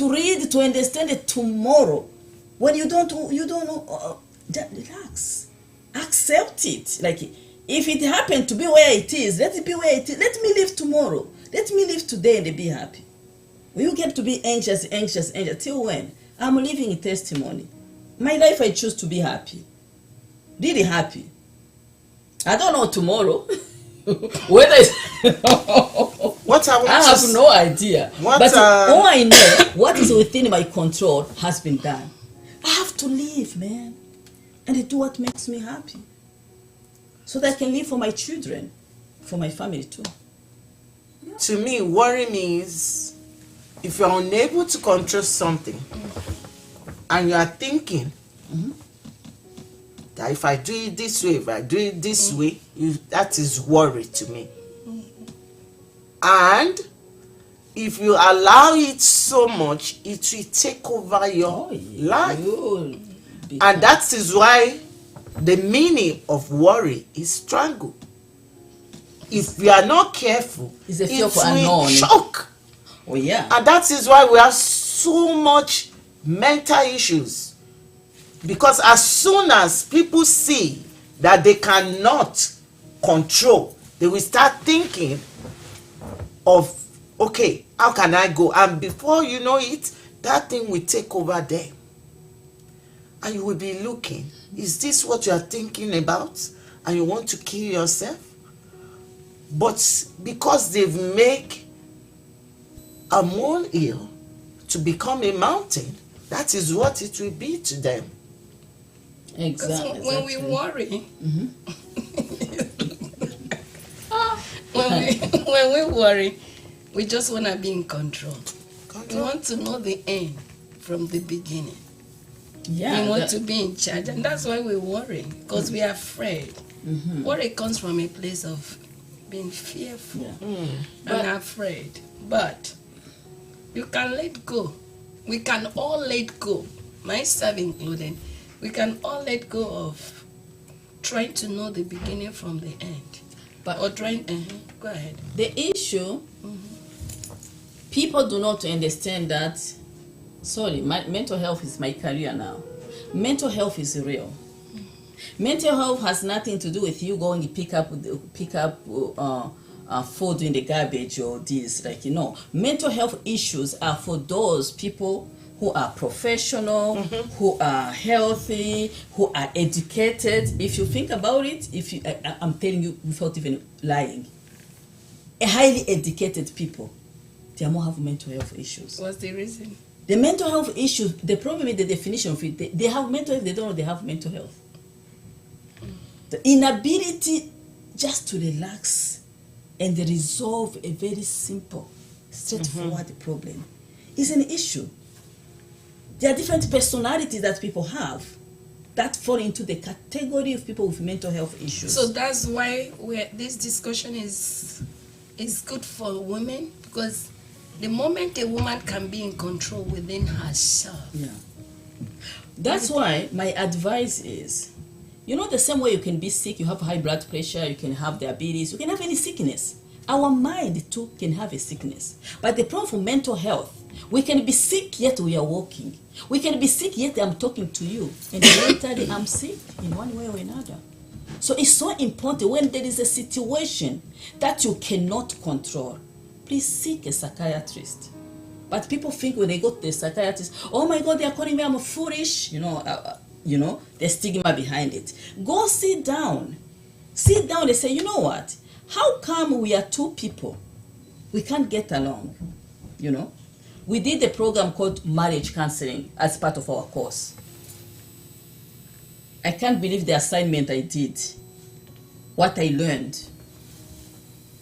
to understand it tomorrow. When you don't know, relax, accept it. Like if it happened to be where it is, let it be where it is. Let me live tomorrow. Let me live today and be happy. When you get to be anxious, till when? I'm living a testimony. My life, I choose to be happy. Really happy. I don't know tomorrow. Whether it's I have no idea. But all I know, what is within my control has been done. I have to live, man. And do what makes me happy. So that I can live for my children, for my family too. To me, worry means if you're unable to control something, and you are thinking that if I do it this way, if I do it this way, that is worry to me. And if you allow it so much, it will take over your life. And that is why the meaning of worry is strangle. If we are not careful, it will choke. Oh, yeah. And that is why we have so much mental issues, because as soon as people see that they cannot control, they will start thinking of, okay, how can I go? And before you know it, that thing will take over them, and you will be looking, is this what you are thinking about and you want to kill yourself? But because they've made a molehill to become a mountain, that is what it will be to them. Exactly. When we worry, when we worry, we just want to be in control. We want to know the end from the beginning. Yeah, we want to be in charge, and that's why we worry, because we are afraid. Worry comes from a place of being fearful and afraid. But you can let go. We can all let go, myself included. We can all let go of trying to know the beginning from the end. Go ahead. The issue, people do not understand that, my mental health is my career now. Mental health is real. Mental health has nothing to do with you going to pick up food in the garbage or this, mental health issues are for those people who are professional, who are healthy, who are educated. If you think about it, I'm telling you without even lying, a highly educated people, they more have mental health issues. What's the reason? The mental health issues, the problem is the definition of it. They have mental health, they don't know they have mental health. The inability just to relax and resolve a very simple, straightforward problem is an issue. There are different personalities that people have that fall into the category of people with mental health issues. So that's why this discussion is good for women, because the moment a woman can be in control within herself. Yeah. That's why my advice is, the same way you can be sick, you have high blood pressure, you can have diabetes, you can have any sickness. Our mind too can have a sickness. But the problem for mental health, we can be sick yet we are walking. We can be sick yet I'm talking to you. And mentally I'm sick in one way or another. So it's so important when there is a situation that you cannot control, please seek a psychiatrist. But people think when they go to the psychiatrist, oh my God, they are calling me, I'm foolish. the stigma behind it. Go sit down. Sit down and say, you know what? How come we are two people? We can't get along, We did a program called marriage counseling as part of our course. I can't believe the assignment I did, what I learned,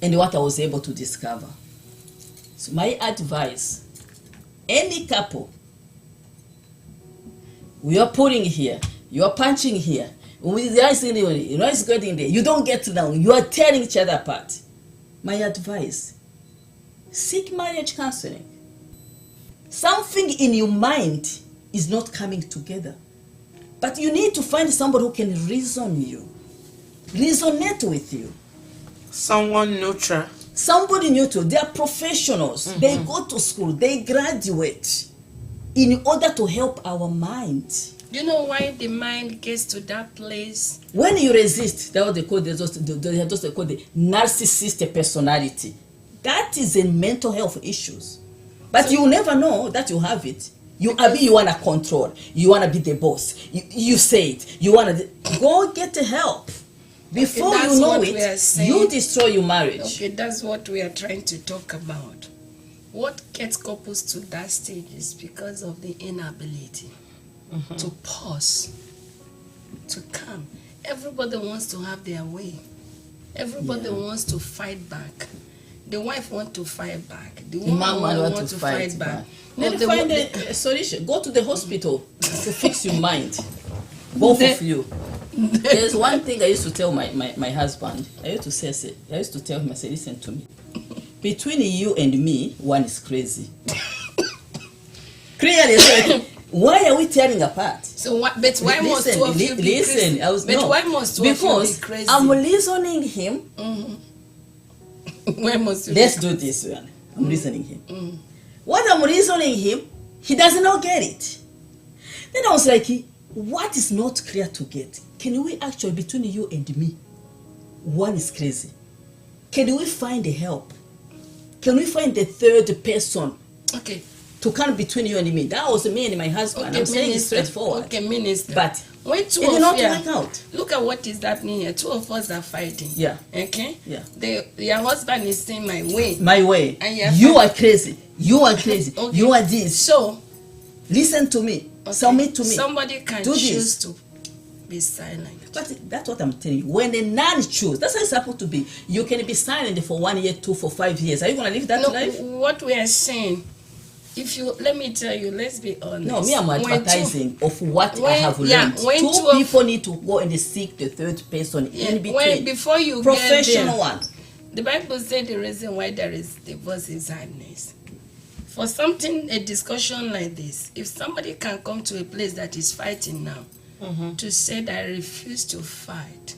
and what I was able to discover. So my advice, any couple, we are putting here, you are punching here, it's getting there, you don't get down, you are tearing each other apart. My advice, seek marriage counseling. Something in your mind is not coming together. But you need to find somebody who can resonate with you. Someone neutral. Somebody neutral. They are professionals. They go to school. They graduate in order to help our mind. You know why the mind gets to that place? When you resist, that's what they call the narcissistic personality. That is a mental health issues. But so, you never know that you have it. You want to control. You want to be the boss. You say it. You want to go get help. Before you know it, you destroy your marriage. Okay, that's what we are trying to talk about. What gets couples to that stage is because of the inability to pause, to come. Everybody wants to have their way. Everybody wants to fight back. The wife wants to fight back. The woman wants to fight back. Then find a solution. Go to the hospital to fix your mind. Both of you. There's one thing I used to tell my husband. I used to tell him, I said, listen to me. Between you and me, one is crazy. Clearly, why are we tearing apart? So what? But why must two of you be crazy? Why must two of you be crazy? I'm listening him. Why must you? Let's do this one. I'm listening him. What I'm reasoning him, he does not get it. Then I was like, what is not clear to get? Can we actually, between you and me, one is crazy. Can we find a help? Can we find the third person? Okay. To come between you and me. That was me and my husband. Okay, I'm saying it straightforward. Okay, Minister. But when it did not work out. Look at what is happening here. Two of us are fighting. Yeah. Okay? Yeah. Your husband is saying my way. My way. And you are crazy. You are crazy. Okay. You are this. So, listen to me. Okay. Submit to me. Somebody can choose to be silent. But that's what I'm telling you. When a nun chooses, that's how it's supposed to be. You can be silent for 1 year, 2, for 5 years. Are you going to live that life? What we are saying, let me tell you, let's be honest. No, me, I'm advertising of what I have learned. Two people need to go and seek the third person in between. Before you professional get there, one. The Bible said the reason why there is divorce is hardness. For a discussion like this, if somebody can come to a place that is fighting now, to say that I refuse to fight,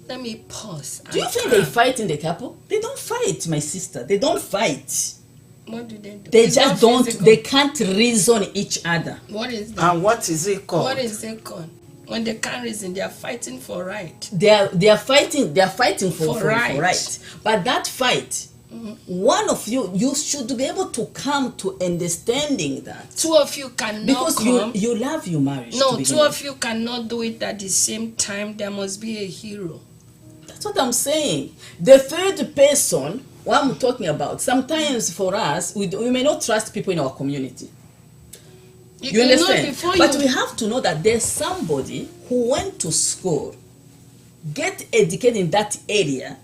let me pause. Do you think they fight in the couple? They don't fight, my sister. They don't fight. What do they do? They just don't. Physical. They can't reason each other. What is that? And what is it called? What is it called? When they can't reason, they are fighting for right. They are fighting. They are fighting for right. But that fight, one of you should be able to come to understanding that. Two of you cannot because you love your marriage. No, two of you cannot do it at the same time. There must be a hero. That's what I'm saying. The third person, what I'm talking about, sometimes for us, we may not trust people in our community. You understand? But we have to know that there's somebody who went to school, get educated in that area,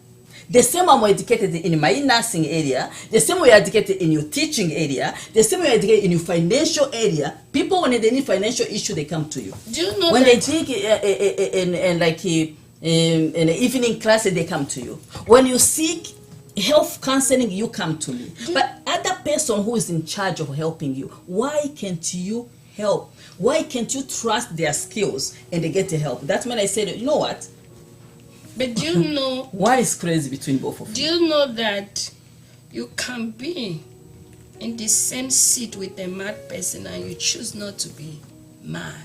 the same way I'm educated in my nursing area, the same way you're educated in your teaching area, the same way you're educated in your financial area. People, when they need financial issue, they come to you. Do you know when they take in an evening class, they come to you. When you seek health counseling, you come to me. But other person who is in charge of helping you, why can't you help? Why can't you trust their skills and they get the help? That's when I said, you know what? But do you know what is crazy between both of you? Do you know that you can be in the same seat with a mad person and you choose not to be mad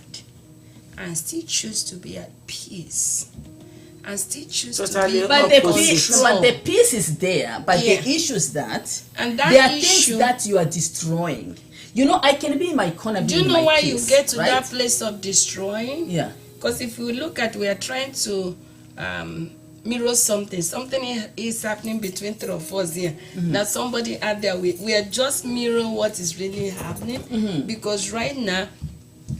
and still choose to be at peace? And still choose to be but the peace is there, but the issue is that there are things that you are destroying. You know, I can be in my corner. Do you know why you get to that place of destroying? Yeah. Because if you look at, we are trying to mirror something. Something is happening between three of us here. Now somebody out there, we are just mirroring what is really happening. Because right now,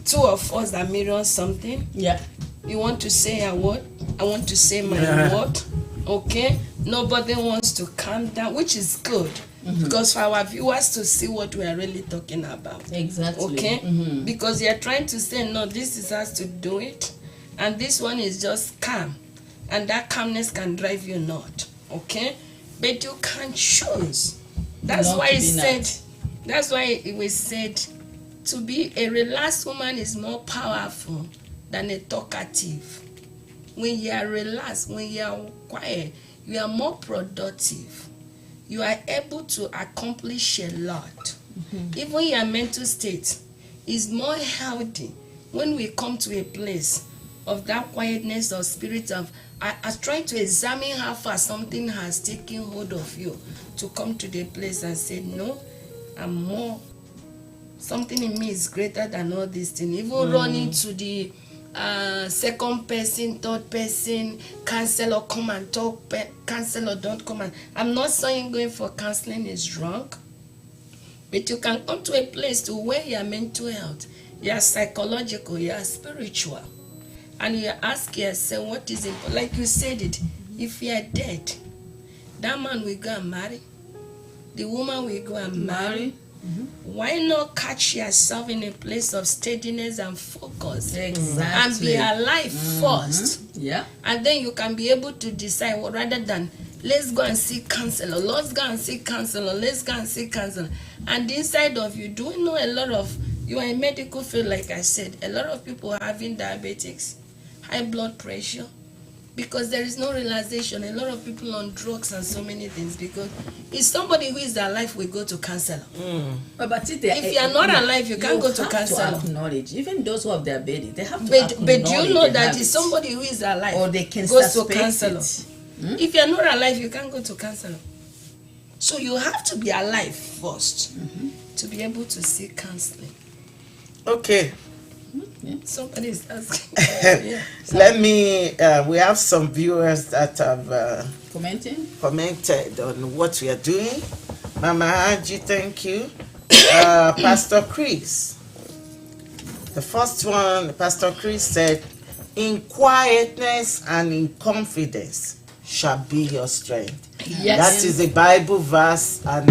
two of us are mirroring something. Yeah. You want to say a word, I want to say my word. Okay? Nobody wants to calm down, which is good. Because for our viewers to see what we are really talking about. Exactly. Okay? Because you are trying to say, no, this is us to do it. And this one is just calm. And that calmness can drive you not. Okay? But you can choose. That's Not why to it be said, not. that's why it was said, to be a relaxed woman is more powerful than a talkative. When you are relaxed, when you are quiet, you are more productive. You are able to accomplish a lot. Even your mental state is more healthy when we come to a place of that quietness or spirit of, I trying to examine how far something has taken hold of you to come to the place and say, no, I'm more, something in me is greater than all these things. Even running to the second person, third person, cancel or come and talk, cancel or don't come. And I'm not saying going for counseling is wrong, but you can come to a place to where your mental health, your psychological, your spiritual, and you ask yourself what is important. Like you said it, if you are dead, that man will go and marry, the woman will go and marry. Why not catch yourself in a place of steadiness and focus? Exactly. And be alive first. Yeah. And then you can be able to decide, well, rather than let's go and see counselor, let's go and see counselor, let's go and see counselor. And inside of you, do you know a lot of, you are in medical field, like I said, a lot of people are having diabetics, high blood pressure, because there is no realization. A lot of people on drugs and so many things, because if somebody who is alive will go to counselor. But If you are not alive, you can't go to counselor. To acknowledge, even those who have diabetes, they have to But acknowledge. do you know they that have if it. somebody who is alive Or they can goes to suspect counselor? it. If you are not alive, you can't go to counselor. So you have to be alive first to be able to seek counseling. Okay. Somebody is asking. Let me, we have some viewers that have commented on what we are doing. Mama Haji, thank you. Pastor Chris. The first one, Pastor Chris said, in quietness and in confidence shall be your strength. Yes. That is a Bible verse, and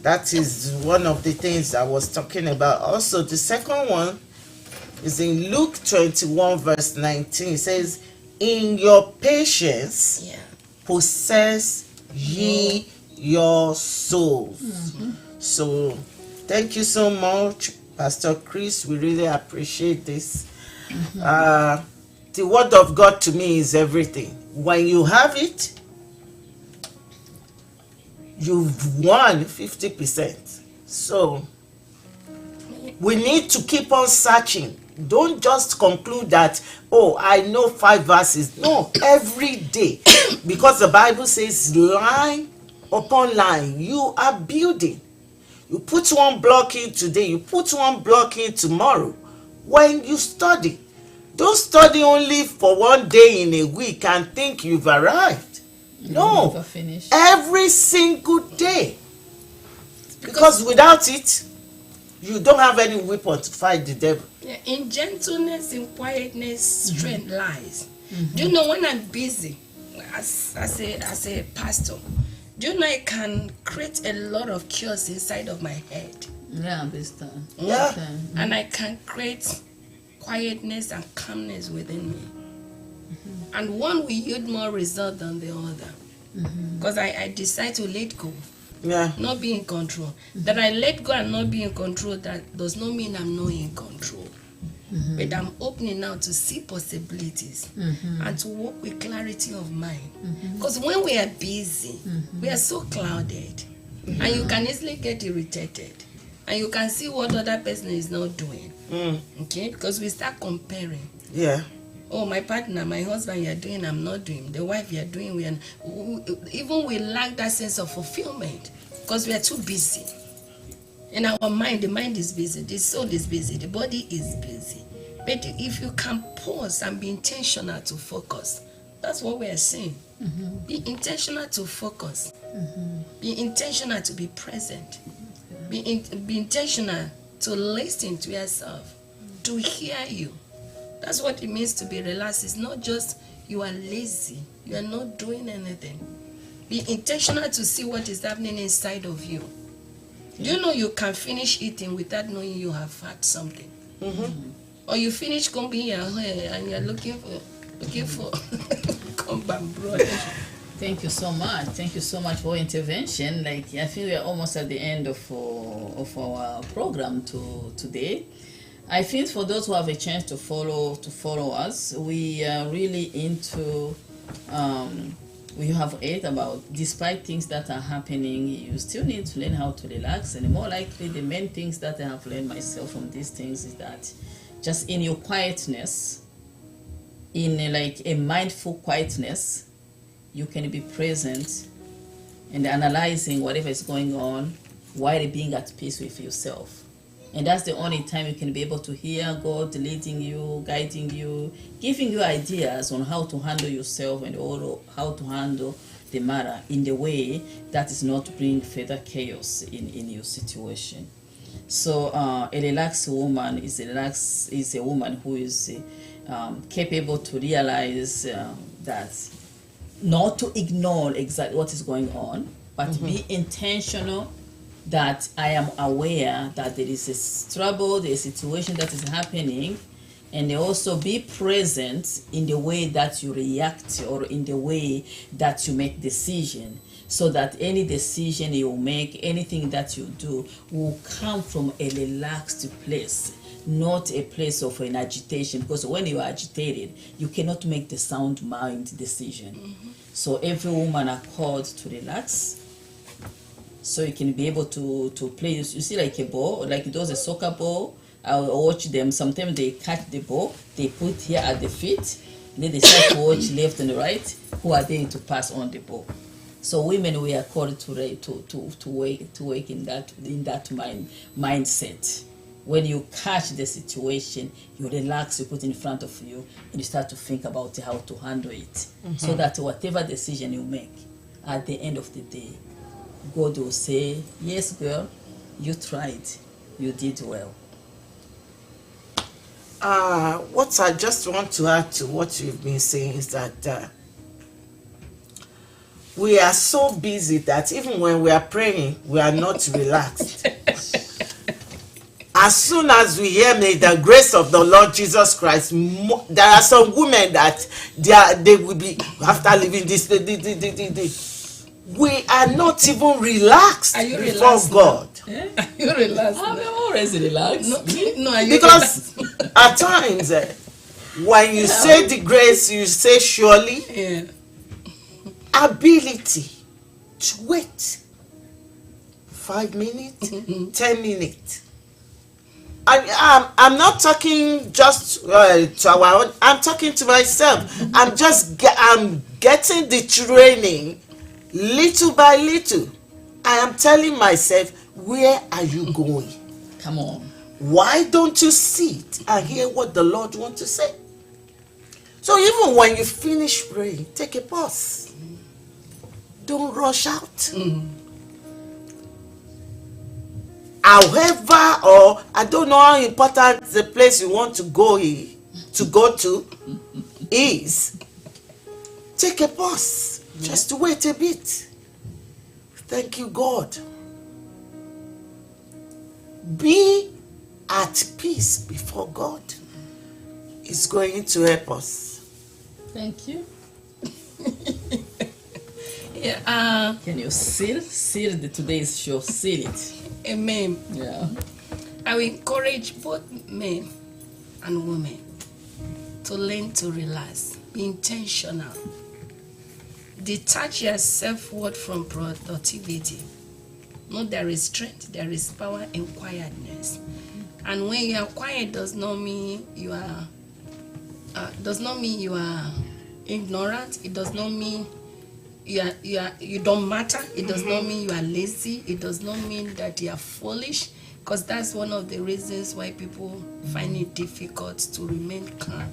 that is one of the things I was talking about. Also, the second one is in Luke 21 verse 19. It says, in your patience possess ye your souls. So thank you so much, Pastor Chris. We really appreciate this. The word of God to me is everything. When you have it, you've won 50%. So we need to keep on searching. Don't just conclude that, oh, I know 5 verses. No, every day. Because the Bible says line upon line, you are building. You put one block in today, you put one block in tomorrow. When you study, don't study only for one day in a week and think you've arrived. No, every single day. Because without it, you don't have any weapon to fight the devil. In gentleness, in quietness, strength lies. Do you know when I'm busy as a pastor, do you know I can create a lot of chaos inside of my head? Yeah, I understand. Yeah. And I can create quietness and calmness within me. And one will yield more result than the other. Because I decide to let go. Yeah. Not be in control. That I let go and not be in control, that does not mean I'm not in control. But I'm opening now to see possibilities and to work with clarity of mind. Because when we are busy, we are so clouded. And you can easily get irritated. And you can see what other person is not doing. Okay? Because we start comparing. Yeah. Oh, my partner, my husband, you're doing, I'm not doing. The wife, you're doing, even we lack that sense of fulfillment because we are too busy. And our mind, the mind is busy, the soul is busy, the body is busy. But if you can pause and be intentional to focus, that's what we are saying. Be intentional to focus. Be intentional to be present. Be intentional to listen to yourself, to hear you. That's what it means to be relaxed. It's not just you are lazy, you are not doing anything. Be intentional to see what is happening inside of you. Do you know you can finish eating without knowing you have had something? Or you finish combing your hair and you're looking for comb brush. Thank you so much. Thank you so much for intervention. Like, I feel we are almost at the end of our program today. I think for those who have a chance to follow us, we are really into. We have heard about, despite things that are happening, you still need to learn how to relax. And more likely, the main things that I have learned myself from these things is that just in your quietness, in a mindful quietness, you can be present and analyzing whatever is going on while being at peace with yourself. And that's the only time you can be able to hear God leading you, guiding you, giving you ideas on how to handle yourself and also how to handle the matter in the way that is not bring further chaos in your situation. So a relaxed woman is a woman who is capable to realize that not to ignore exactly what is going on, but be intentional that I am aware that there is a trouble, there is a situation that is happening, and also be present in the way that you react or in the way that you make decision, so that any decision you make, anything that you do will come from a relaxed place, not a place of an agitation, because when you are agitated, you cannot make the sound mind decision. So every woman are called to relax, so you can be able to play. You see, like a ball, like those a soccer ball. I watch them. Sometimes they catch the ball, they put here at the feet, then they start to watch left and right. Who are they to pass on the ball? So women, we are called to wake in that mindset. When you catch the situation, you relax, you put in front of you, and you start to think about how to handle it, so that whatever decision you make, at the end of the day, God will say, yes, girl, you tried, you did well. What I just want to add to what you've been saying is that we are so busy that even when we are praying, we are not relaxed. As soon as we hear, may the grace of the Lord Jesus Christ, there are some women that they will be, after leaving this, we are not even relaxed before God. Yeah? Are you relaxed? I'm always relaxed. No, are you Because at times, when you say the grace, you say surely, ability to wait 5 minutes, 10 minutes. I'm not talking just to our own. I'm talking to myself. I'm getting the training little by little. I am telling myself, where are you going? Come on. Why don't you sit and hear what the Lord wants to say? So even when you finish praying, take a pause. Don't rush out. However, or I don't know how important the place you want to go to is, take a pause. Just to wait a bit. Thank you, God. Be at peace before God. It's going to help us. Thank you. Can you seal today's show? Seal it. Amen. Yeah. I will encourage both men and women to learn to relax. Be intentional. Detach your self-worth from productivity. No, there is strength, there is power in quietness. And when you are quiet, does not mean you are ignorant. It does not mean you don't matter. It does not mean you are lazy. It does not mean that you are foolish. because that's one of the reasons why people find it difficult to remain calm.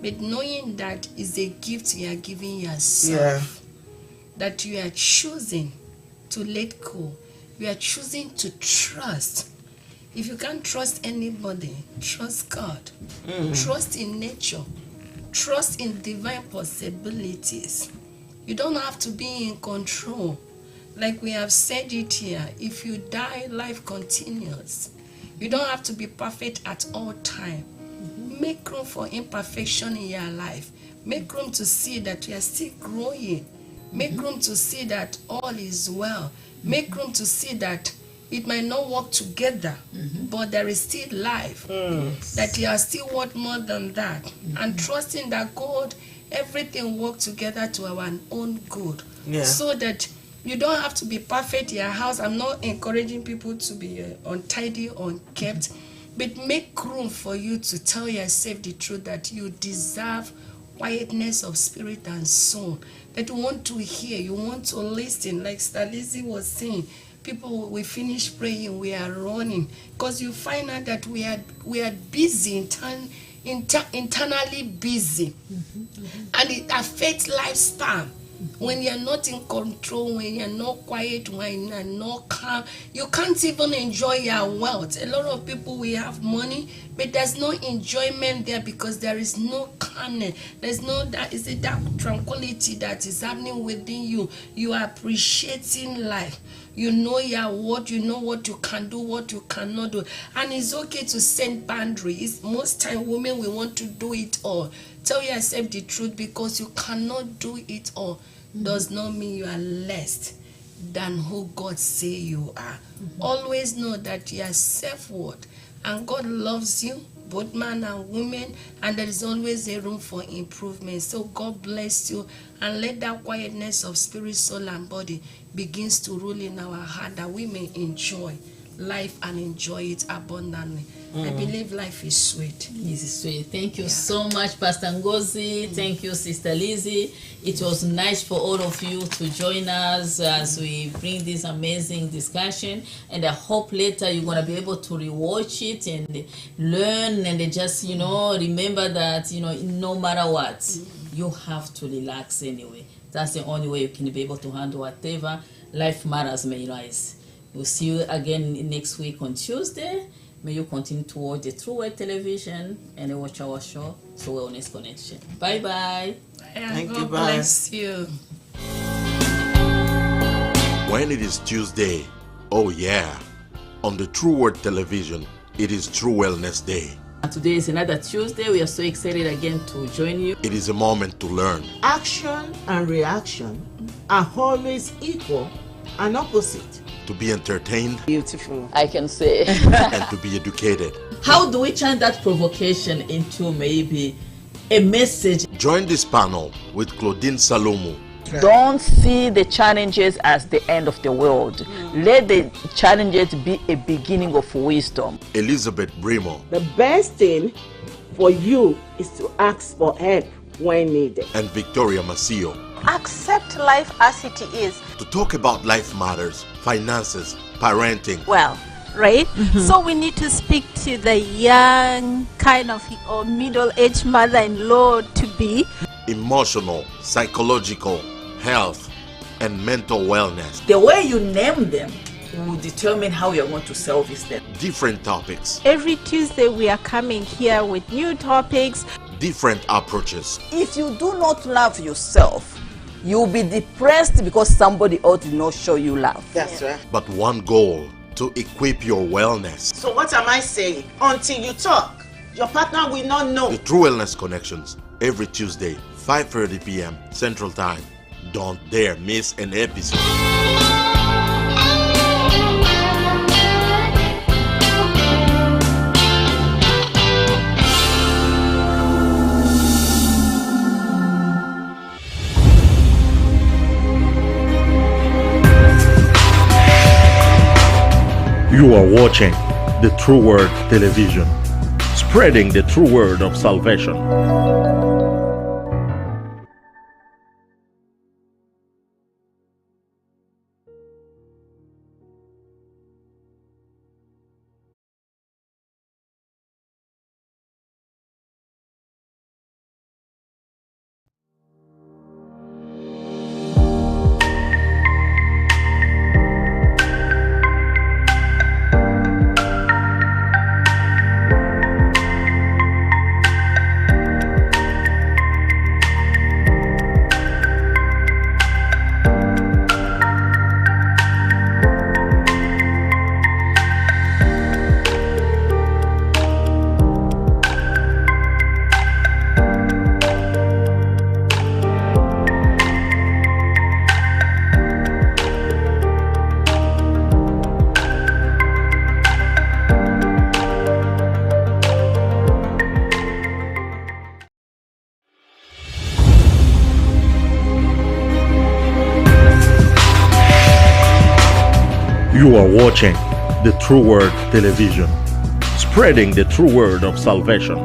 But knowing that is a gift you are giving yourself, that you are choosing to let go, you are choosing to trust. If you can't trust anybody, trust God. Trust in nature. Trust in divine possibilities. You don't have to be in control. Like we have said it here, if you die, life continues. You don't have to be perfect at all time. Make room for imperfection in your life. Make room to see that you are still growing. Make room to see that all is well. Make room to see that it might not work together, but there is still life. That you are still worth more than that. And trusting that God, everything works together to our own good. So that you don't have to be perfect in your house. I'm not encouraging people to be untidy, unkept. But make room for you to tell yourself the truth that you deserve quietness of spirit and soul. That you want to hear, you want to listen. Like Stalizi was saying, people, we finish praying, we are running. Because you find out that we are busy, internally busy. And it affects lifespan. When you're not in control, when you're not quiet, when you're not calm, you can't even enjoy your wealth. A lot of people will have money, but there's no enjoyment there because there is no calmness. There's no that tranquility that is happening within you. You are appreciating life. You know your worth, you know what you can do, what you cannot do. And it's okay to set boundaries. Most time women will want to do it all. Tell yourself the truth, because you cannot do it all does not mean you are less than who God say you are. Always know that you are self-worth and God loves you, both man and women, and there is always a room for improvement. So God bless you, and let that quietness of spirit, soul, and body begins to rule in our heart, that we may enjoy life and enjoy it abundantly. I believe life is sweet. It's sweet. Thank you so much, Pastor Ngozi. Thank you, Sister Lizzie. It was nice for all of you to join us as we bring this amazing discussion. And I hope later you're going to be able to rewatch it and learn and just, remember that, no matter what, you have to relax anyway. That's the only way you can be able to handle whatever life matters may rise. We'll see you again next week on Tuesday. May you continue to watch the True Word Television and watch our show, True Wellness Connection. Bye-bye. Thank you, God bye. bless you. When it is Tuesday, oh yeah, on the True Word Television, it is True Wellness Day. And today is another Tuesday. We are so excited again to join you. It is a moment to learn, Action and reaction are always equal and opposite. to be entertained, Beautiful. I can say. and to be educated. How do we turn that provocation into maybe a message? Join this panel with Claudine Cintije. Don't see the challenges as the end of the world. Let the challenges be a beginning of wisdom. Elizabeth Brimoh, The best thing for you is to ask for help when needed. and Victoria Macio Accept life as it is. to talk about life matters, finances, parenting, Well, right? So we need to speak to the young kind of or middle-aged mother-in-law to be. emotional, psychological, health, and mental wellness. The way you name them will determine how you're going to service them. Different topics, Every Tuesday we are coming here with new topics. different approaches. If you do not love yourself, you'll be depressed because somebody else did not show you love. That's right. But one goal: to equip your wellness. So what am I saying? Until you talk, your partner will not know. The True Wellness Connections, every Tuesday, 5:30 p.m. Central Time. Don't dare miss an episode. You are watching the True Word Television, spreading the true word of salvation. You are watching the True Word Television, spreading the true word of salvation.